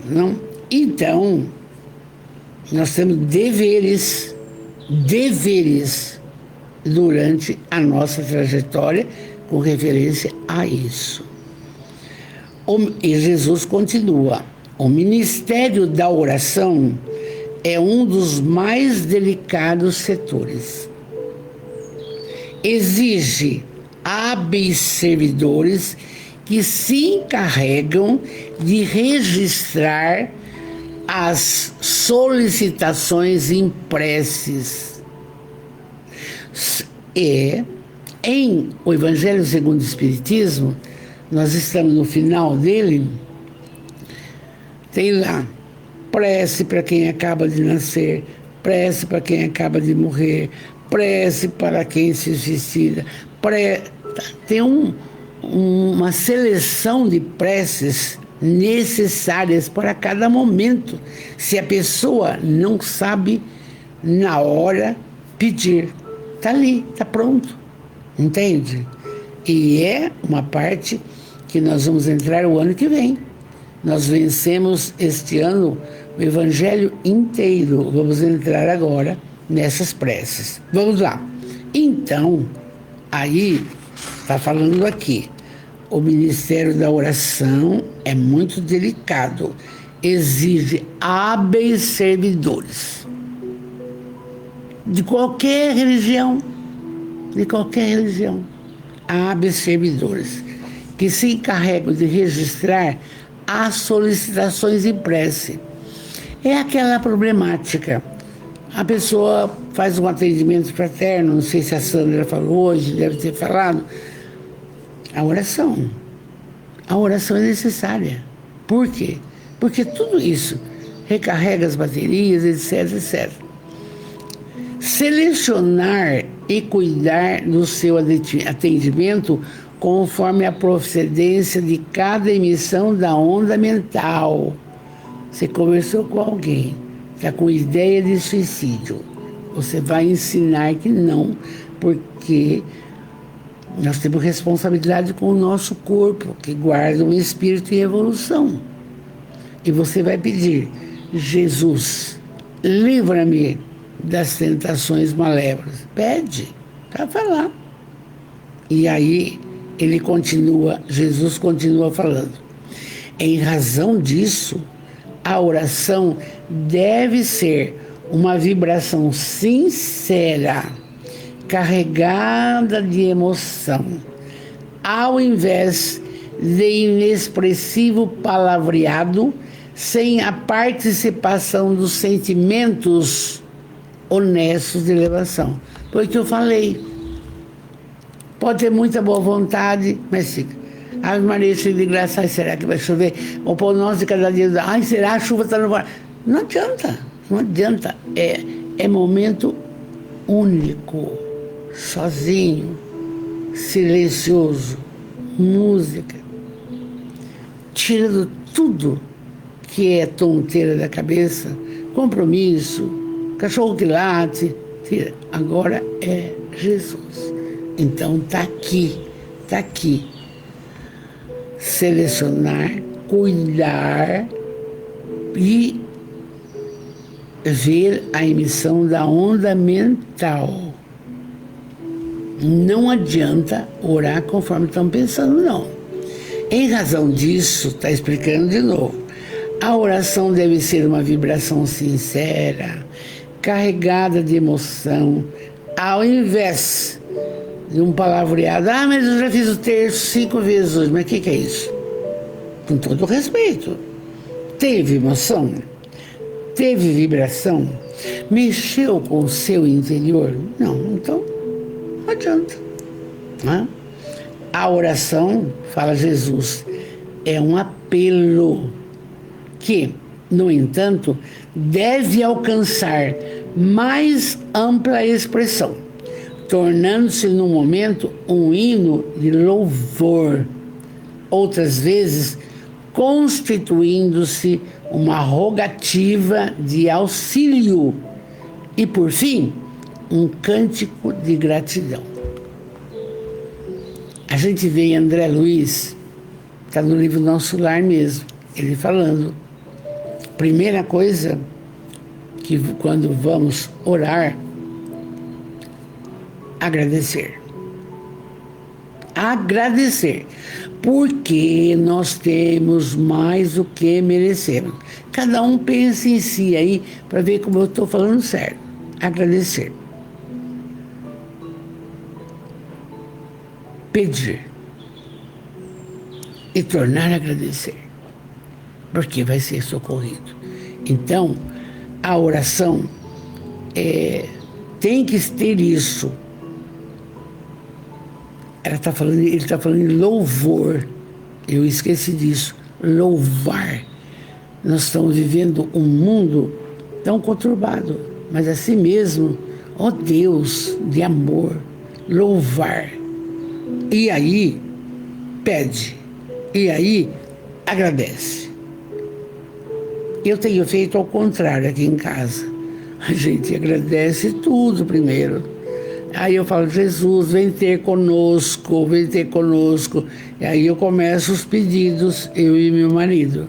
Speaker 1: não? Então, Nós temos deveres durante a nossa trajetória com referência a isso. E Jesus continua: o ministério da oração é um dos mais delicados setores. Exige hábeis servidores que se encarregam de registrar as solicitações em preces. E em o Evangelho segundo o Espiritismo, nós estamos no final dele, tem lá: prece para quem acaba de nascer, prece para quem acaba de morrer, prece para quem se suicida. Tem uma seleção de preces necessárias para cada momento, se a pessoa não sabe na hora pedir. Está ali, está pronto, entende? E é uma parte que nós vamos entrar o ano que vem. Nós vencemos este ano o Evangelho inteiro. Vamos entrar agora nessas preces. Vamos lá. Então, aí está falando aqui: o ministério da oração é muito delicado, exige hábeis servidores de qualquer religião, hábeis servidores que se encarregam de registrar as solicitações em prece. É aquela problemática. A pessoa faz um atendimento fraterno, não sei se a Sandra falou hoje, deve ter falado. A oração é necessária. Por quê? Porque tudo isso recarrega as baterias, etc, etc. Selecionar e cuidar do seu atendimento conforme a procedência de cada emissão da onda mental. Você conversou com alguém, está com ideia de suicídio. Você vai ensinar que não, porque nós temos responsabilidade com o nosso corpo, que guarda um espírito em evolução. E você vai pedir: Jesus, livra-me das tentações malévolas. Pede, para falar. E aí Jesus continua falando: em razão disso, a oração deve ser uma vibração sincera, carregada de emoção, ao invés de inexpressivo palavreado, sem a participação dos sentimentos honestos de elevação. Foi o que eu falei. Pode ter muita boa vontade, mas fica: Ave Maria, cheia de graça, ai, será que vai chover? O pão nosso de cada dia, ai, será? A chuva está no ar. Não adianta. É momento único, sozinho, silencioso, música, tirando tudo que é tonteira da cabeça, compromisso, cachorro que late, tira. Agora é Jesus. Então está aqui. Selecionar, cuidar e ver a emissão da onda mental. Não adianta orar conforme estão pensando, não. Em razão disso, está explicando de novo, a oração deve ser uma vibração sincera, carregada de emoção, ao invés de um palavreado: ah, mas eu já fiz o terço 5 vezes hoje. Mas o que é isso? Com todo respeito. Teve emoção? Teve vibração? Mexeu com o seu interior? Não, então não adianta. Né? A oração, fala Jesus, é um apelo que, no entanto, deve alcançar mais ampla expressão, tornando-se no momento um hino de louvor, outras vezes constituindo-se uma rogativa de auxílio e, por fim, um cântico de gratidão. A gente vê em André Luiz, está no livro Nosso Lar mesmo, ele falando: primeira coisa que quando vamos orar, agradecer. Agradecer, porque nós temos mais do que merecemos. Cada um pensa em si aí, para ver como eu estou falando sério. Agradecer. Pedir. E tornar a agradecer. Porque vai ser socorrido. Então, a oração tem que ter isso. Ele está falando em louvor. Eu esqueci disso. Louvar. Nós estamos vivendo um mundo tão conturbado, mas assim mesmo, ó Deus de amor, louvar. E aí, pede. E aí, agradece. Eu tenho feito ao contrário aqui em casa. A gente agradece tudo primeiro. Aí eu falo, Jesus, vem ter conosco, vem ter conosco. E aí eu começo os pedidos, eu e meu marido.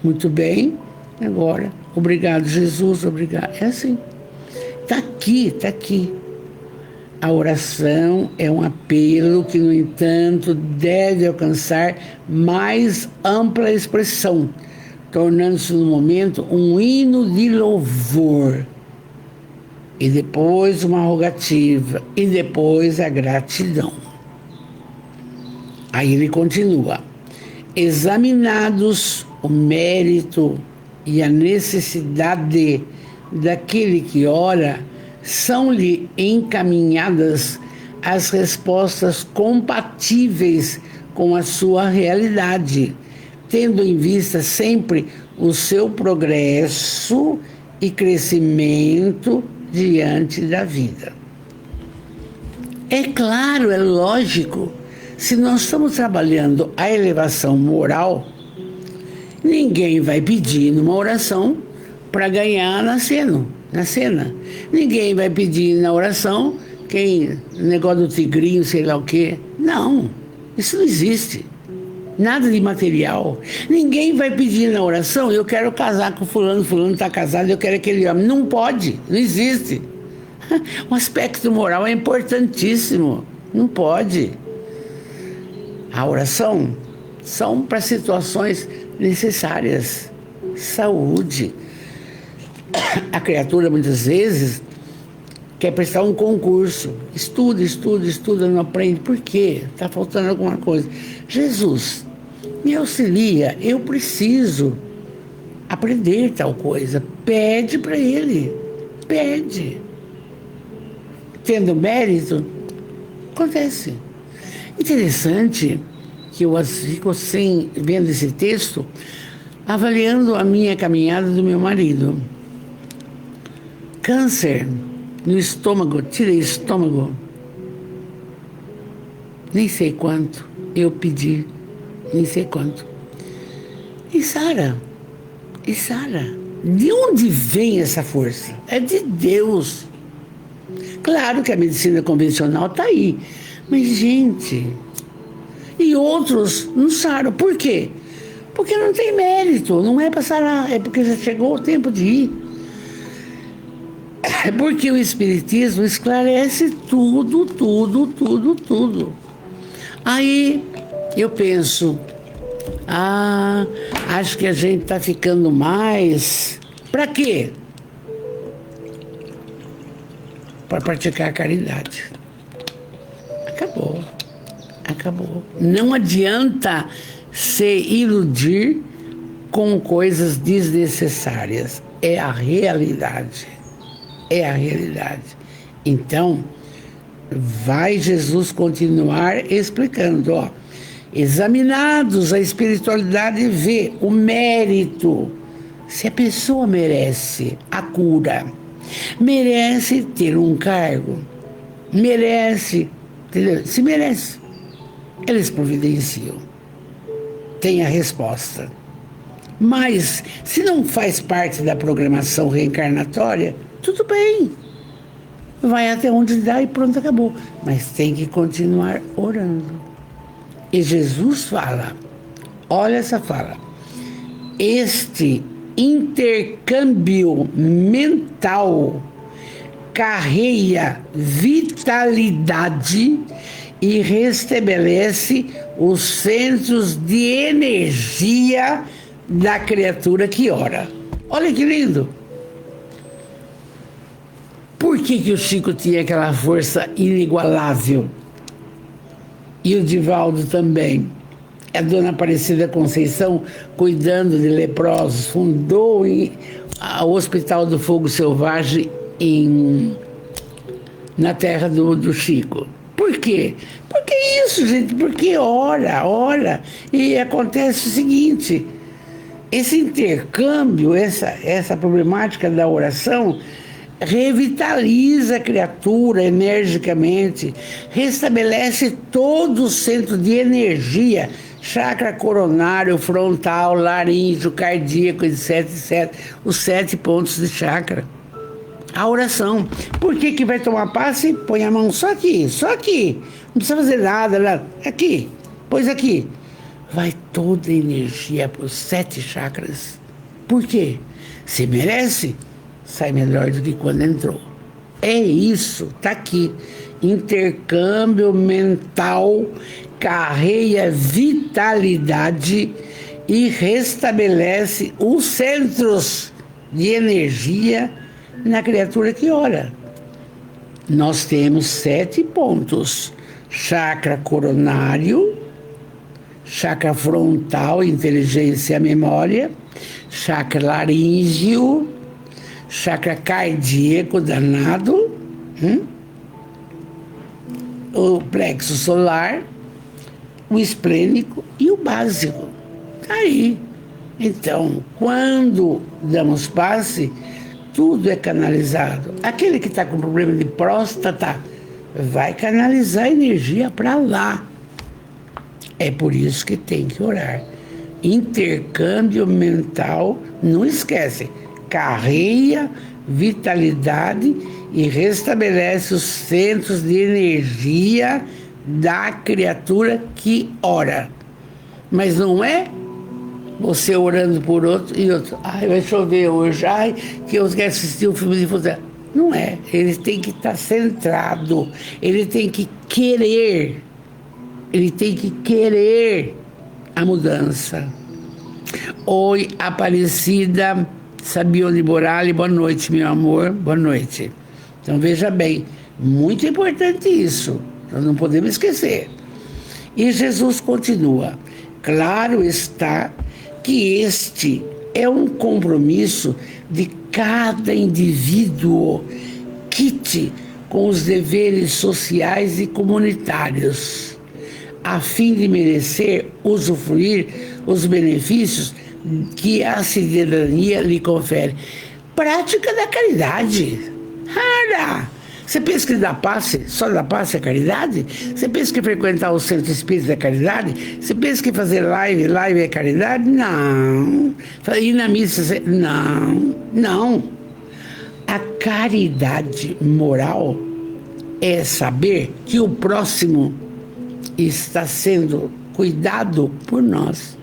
Speaker 1: Muito bem, agora, obrigado, Jesus, obrigado. É assim. Está aqui, está aqui. A oração é um apelo que, no entanto, deve alcançar mais ampla expressão, tornando-se no momento um hino de louvor. E depois uma rogativa, e depois a gratidão. Aí ele continua. Examinados o mérito e a necessidade daquele que ora, são-lhe encaminhadas as respostas compatíveis com a sua realidade, tendo em vista sempre o seu progresso e crescimento diante da vida. É claro, é lógico, se nós estamos trabalhando a elevação moral, ninguém vai pedir numa oração para ganhar na cena. Ninguém vai pedir na oração negócio do tigrinho, sei lá o quê. Não, isso não existe. Nada de material. Ninguém vai pedir na oração, eu quero casar com fulano está casado, eu quero aquele homem. Não pode, não existe. O aspecto moral é importantíssimo. Não pode. A oração são para situações necessárias. Saúde. A criatura, muitas vezes, quer prestar um concurso. Estuda, não aprende. Por quê? Está faltando alguma coisa. Jesus, me auxilia, eu preciso aprender tal coisa. Pede para ele. Pede. Tendo mérito, acontece. Interessante que eu fico vendo esse texto, avaliando a minha caminhada do meu marido. Câncer no estômago, tirei estômago. Nem sei quanto eu pedi, nem sei quanto. E Sara, de onde vem essa força? É de Deus. Claro que a medicina convencional está aí, mas gente, e outros não saram. Por quê? Porque não tem mérito, não é para sarar, é porque já chegou o tempo de ir. É porque o Espiritismo esclarece tudo. Aí eu penso, acho que a gente está ficando mais. Para quê? Para praticar a caridade. Acabou. Não adianta se iludir com coisas desnecessárias. É a realidade. Então, vai Jesus continuar explicando, examinados a espiritualidade, vê o mérito. Se a pessoa merece a cura, merece ter um cargo, merece, entendeu? Se merece, eles providenciam. Tem a resposta. Mas, se não faz parte da programação reencarnatória, tudo bem. Vai até onde dá e pronto, acabou. Mas tem que continuar orando. E Jesus fala, olha essa fala, este intercâmbio mental carreia vitalidade e restabelece os centros de energia da criatura que ora. Olha que lindo! Por que o Chico tinha aquela força inigualável? E o Divaldo também. A Dona Aparecida Conceição, cuidando de leprosos, fundou o Hospital do Fogo Selvagem na terra do Chico. Por quê? Porque isso, gente, porque ora. E acontece o seguinte, esse intercâmbio, essa problemática da oração, revitaliza a criatura energicamente, restabelece todo o centro de energia, chakra coronário, frontal, laríngeo, cardíaco, etc, os 7 pontos de chakra. A oração. Por que vai tomar passe? Põe a mão só aqui. Não precisa fazer nada. Aqui. Pois aqui. Vai toda a energia para os 7 chakras. Por quê? Se merece, sai melhor do que quando entrou. É isso, tá aqui. Intercâmbio mental carreia vitalidade e restabelece os centros de energia na criatura que ora. Nós temos 7 pontos: chakra coronário, chakra frontal, inteligência e memória, chakra laríngeo, chakra cardíaco danado, o plexo solar, o esplênico e o básico. Tá aí. Então, quando damos passe, tudo é canalizado. Aquele que está com problema de próstata vai canalizar energia para lá. É por isso que tem que orar. Intercâmbio mental, não esquece, carreia vitalidade e restabelece os centros de energia da criatura que ora. Mas não é você orando por outro e outro. Ai, vai chover hoje. Ai, que eu quero assistir um filme de futebol. Não é. Ele tem que estar centrado. Ele tem que querer. Ele tem que querer a mudança. Oi, Aparecida Sabione Borali, boa noite, meu amor. Boa noite. Então, veja bem, muito importante isso. Nós não podemos esquecer. E Jesus continua. Claro está que este é um compromisso de cada indivíduo, quite com os deveres sociais e comunitários, a fim de merecer usufruir os benefícios que a cidadania lhe confere. Prática da caridade. Ora! Você pensa que dá passe, só dá passe a caridade? Você pensa que frequentar o centro espírita é caridade? Você pensa que fazer live é caridade? Não. Ir na missa, não. A caridade moral é saber que o próximo está sendo cuidado por nós.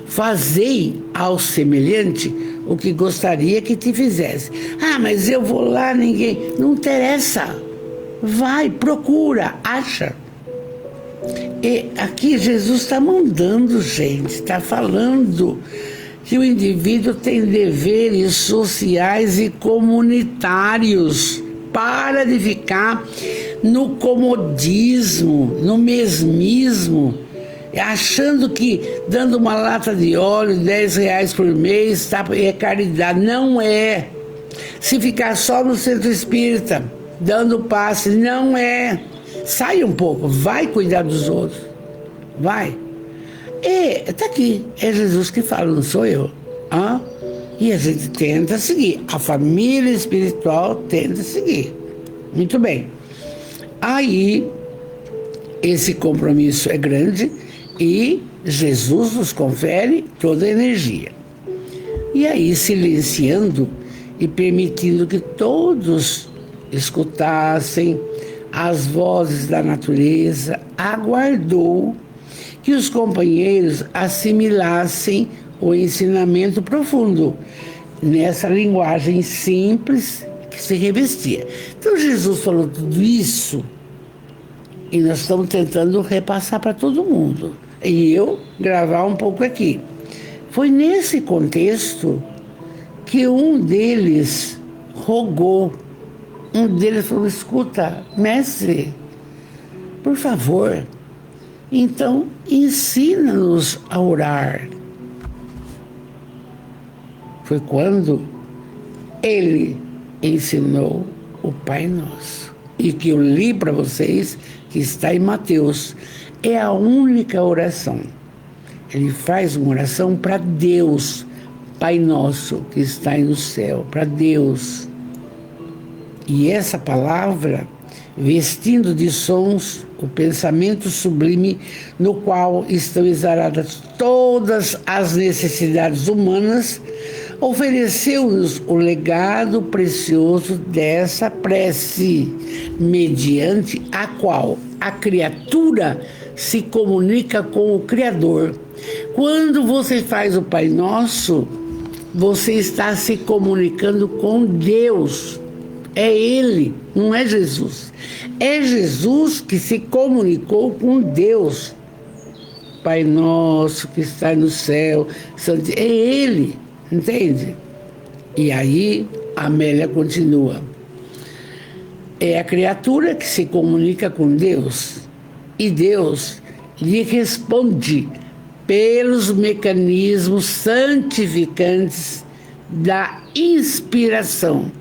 Speaker 1: Fazei ao semelhante o que gostaria que te fizesse. Ah, mas eu vou lá, ninguém... Não interessa. Vai, procura, acha. E aqui Jesus está mandando, gente, está falando que o indivíduo tem deveres sociais e comunitários. Para de ficar no comodismo, no mesmismo, achando que dando uma lata de óleo, R$10 por mês, é caridade. Não é. Se ficar só no centro espírita, dando passe, não é. Sai um pouco, vai cuidar dos outros. Vai. E tá aqui, é Jesus que fala, não sou eu. E a gente tenta seguir. A família espiritual tenta seguir. Muito bem. Aí, esse compromisso é grande e Jesus nos confere toda a energia. E aí, silenciando e permitindo que todos escutassem as vozes da natureza, aguardou que os companheiros assimilassem o ensinamento profundo nessa linguagem simples que se revestia. Então Jesus falou tudo isso e nós estamos tentando repassar para todo mundo. E eu gravar um pouco aqui. Foi nesse contexto que um deles rogou. Um deles falou: escuta, mestre, por favor, então ensina-nos a orar. Foi quando ele ensinou o Pai Nosso. E que eu li para vocês, que está em Mateus. É a única oração. Ele faz uma oração para Deus, Pai Nosso, que está no céu, para Deus. E essa palavra, vestindo de sons o pensamento sublime no qual estão exaradas todas as necessidades humanas, ofereceu-nos o legado precioso dessa prece, mediante a qual a criatura se comunica com o Criador. Quando você faz o Pai Nosso, você está se comunicando com Deus. É Ele, não é Jesus. É Jesus que se comunicou com Deus. Pai Nosso que está no céu, é Ele, entende? E aí a Amélia continua. É a criatura que se comunica com Deus e Deus lhe responde pelos mecanismos santificantes da inspiração.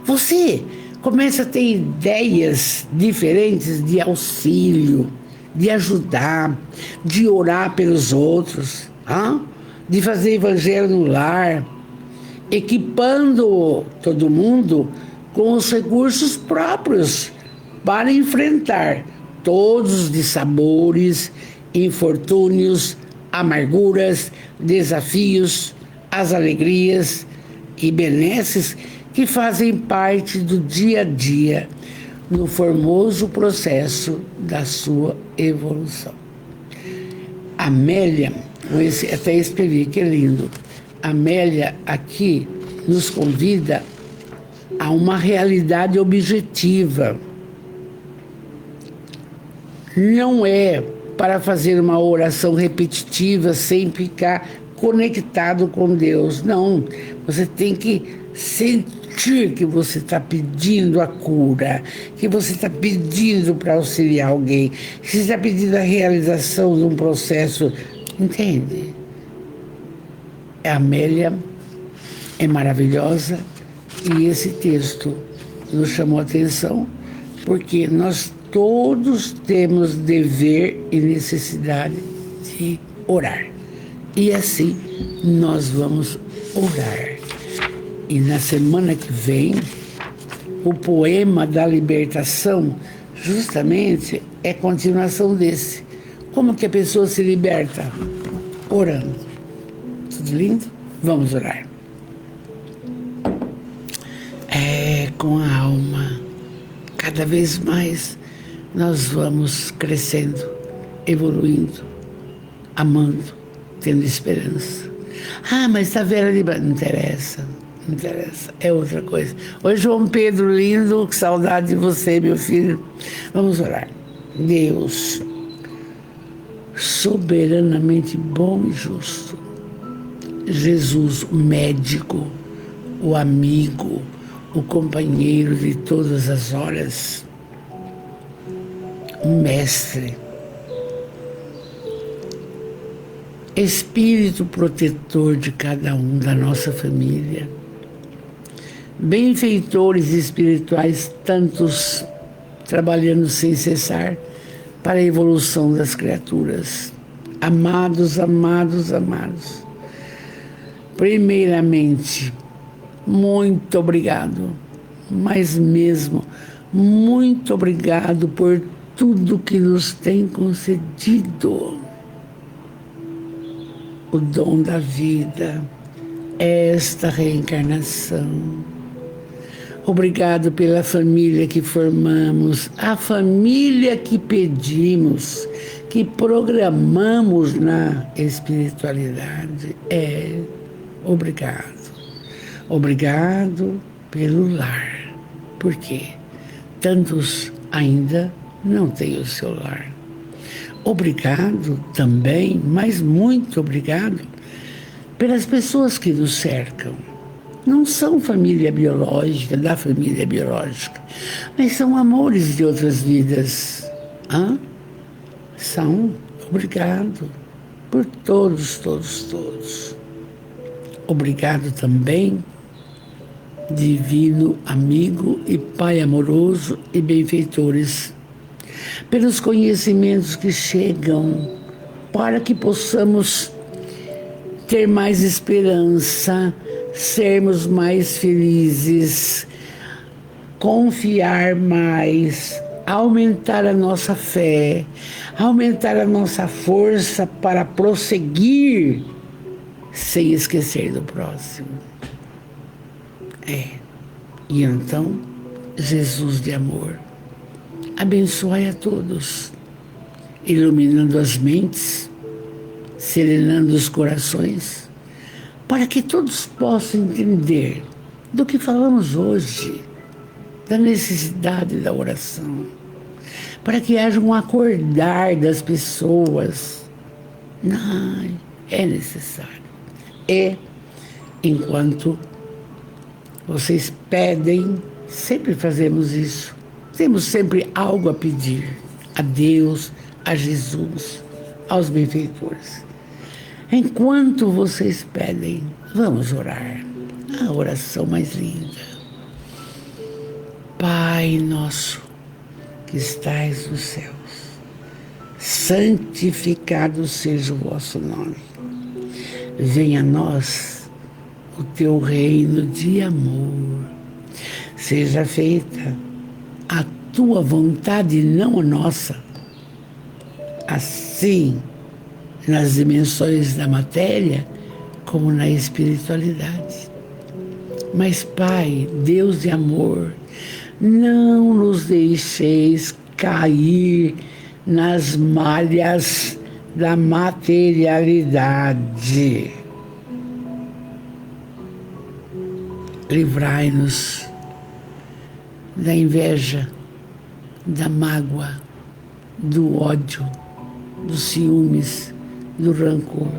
Speaker 1: Você começa a ter ideias diferentes de auxílio, de ajudar, de orar pelos outros, de fazer evangelho no lar, equipando todo mundo com os recursos próprios para enfrentar todos os dissabores, infortúnios, amarguras, desafios, as alegrias e benesses que fazem parte do dia a dia no formoso processo da sua evolução. Amélia, até escrevi, que lindo. Amélia aqui nos convida a uma realidade objetiva. Não é para fazer uma oração repetitiva sem ficar conectado com Deus. Não, você tem que sentir que você está pedindo a cura, que você está pedindo para auxiliar alguém, que você está pedindo a realização de um processo, entende? A Amélia é maravilhosa e esse texto nos chamou a atenção porque nós todos temos dever e necessidade de orar. E assim nós vamos orar. E na semana que vem, o poema da libertação justamente é continuação desse. Como que a pessoa se liberta? Orando. Tudo lindo? Vamos orar. Com a alma, cada vez mais nós vamos crescendo, evoluindo, amando, tendo esperança. Mas está velha ali, não interessa. Não interessa, é outra coisa. Oi, João Pedro, lindo, que saudade de você, meu filho. Vamos orar. Deus, soberanamente bom e justo. Jesus, o médico, o amigo, o companheiro de todas as horas. O mestre. Espírito protetor de cada um da nossa família. Benfeitores espirituais, tantos trabalhando sem cessar para a evolução das criaturas. Amados, amados, amados. Primeiramente, muito obrigado, mas mesmo muito obrigado por tudo que nos tem concedido. O dom da vida, esta reencarnação. Obrigado pela família que formamos, a família que pedimos, que programamos na espiritualidade é obrigado. Obrigado pelo lar. Por quê? Tantos ainda não têm o seu lar. Obrigado também, mas muito obrigado, pelas pessoas que nos cercam. Não são família biológica, da família biológica, mas são amores de outras vidas. São. Obrigado por todos, todos, todos. Obrigado também, divino amigo e Pai amoroso e benfeitores, pelos conhecimentos que chegam para que possamos ter mais esperança, sermos mais felizes, confiar mais, aumentar a nossa fé, aumentar a nossa força para prosseguir sem esquecer do próximo. E então, Jesus de amor, abençoai a todos, iluminando as mentes, serenando os corações, para que todos possam entender do que falamos hoje, da necessidade da oração, para que haja um acordar das pessoas. Não, é necessário. Enquanto vocês pedem, sempre fazemos isso. Temos sempre algo a pedir a Deus, a Jesus, aos benfeitores. Enquanto vocês pedem, vamos orar. A oração mais linda. Pai nosso, que estais nos céus, santificado seja o vosso nome. Venha a nós o teu reino de amor. Seja feita a tua vontade, não a nossa. Assim, nas dimensões da matéria, como na espiritualidade. Mas, Pai, Deus de amor, não nos deixeis cair nas malhas da materialidade. Livrai-nos da inveja, da mágoa, do ódio, dos ciúmes, do rancor,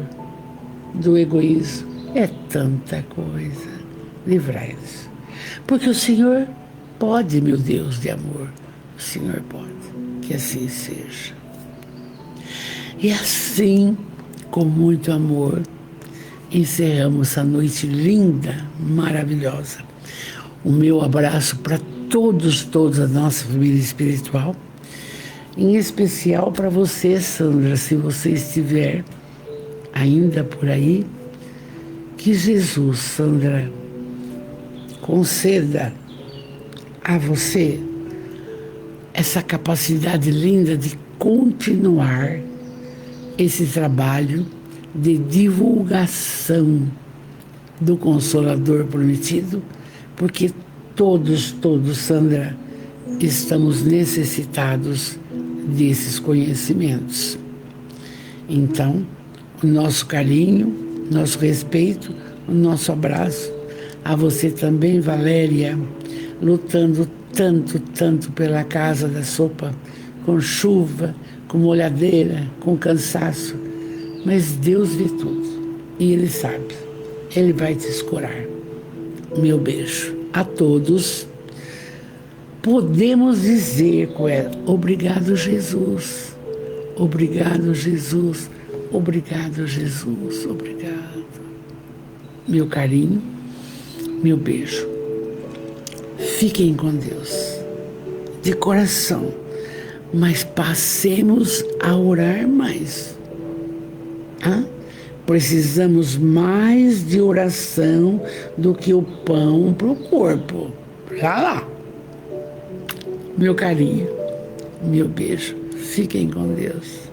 Speaker 1: do egoísmo. É tanta coisa. Livrai-nos. Porque o Senhor pode, meu Deus de amor. O Senhor pode. Que assim seja. E assim, com muito amor, encerramos essa noite linda, maravilhosa. O meu abraço para todos, toda a nossa família espiritual. Em especial para você, Sandra, se você estiver ainda por aí. Que Jesus, Sandra, conceda a você essa capacidade linda de continuar esse trabalho de divulgação do Consolador prometido, porque todos, Sandra, estamos necessitados desses conhecimentos. Então, o nosso carinho, nosso respeito, o nosso abraço a você também, Valéria, lutando tanto pela casa da sopa, com chuva, com molhadeira, com cansaço. Mas Deus vê tudo e Ele sabe. Ele vai te escorar. Meu beijo a todos. Podemos dizer com ela: obrigado, Jesus. Obrigado, Jesus. Obrigado, Jesus. Obrigado. Meu carinho, meu beijo. Fiquem com Deus, de coração, mas passemos a orar mais. Precisamos mais de oração do que o pão para o corpo. Já lá. Meu carinho, meu beijo. Fiquem com Deus.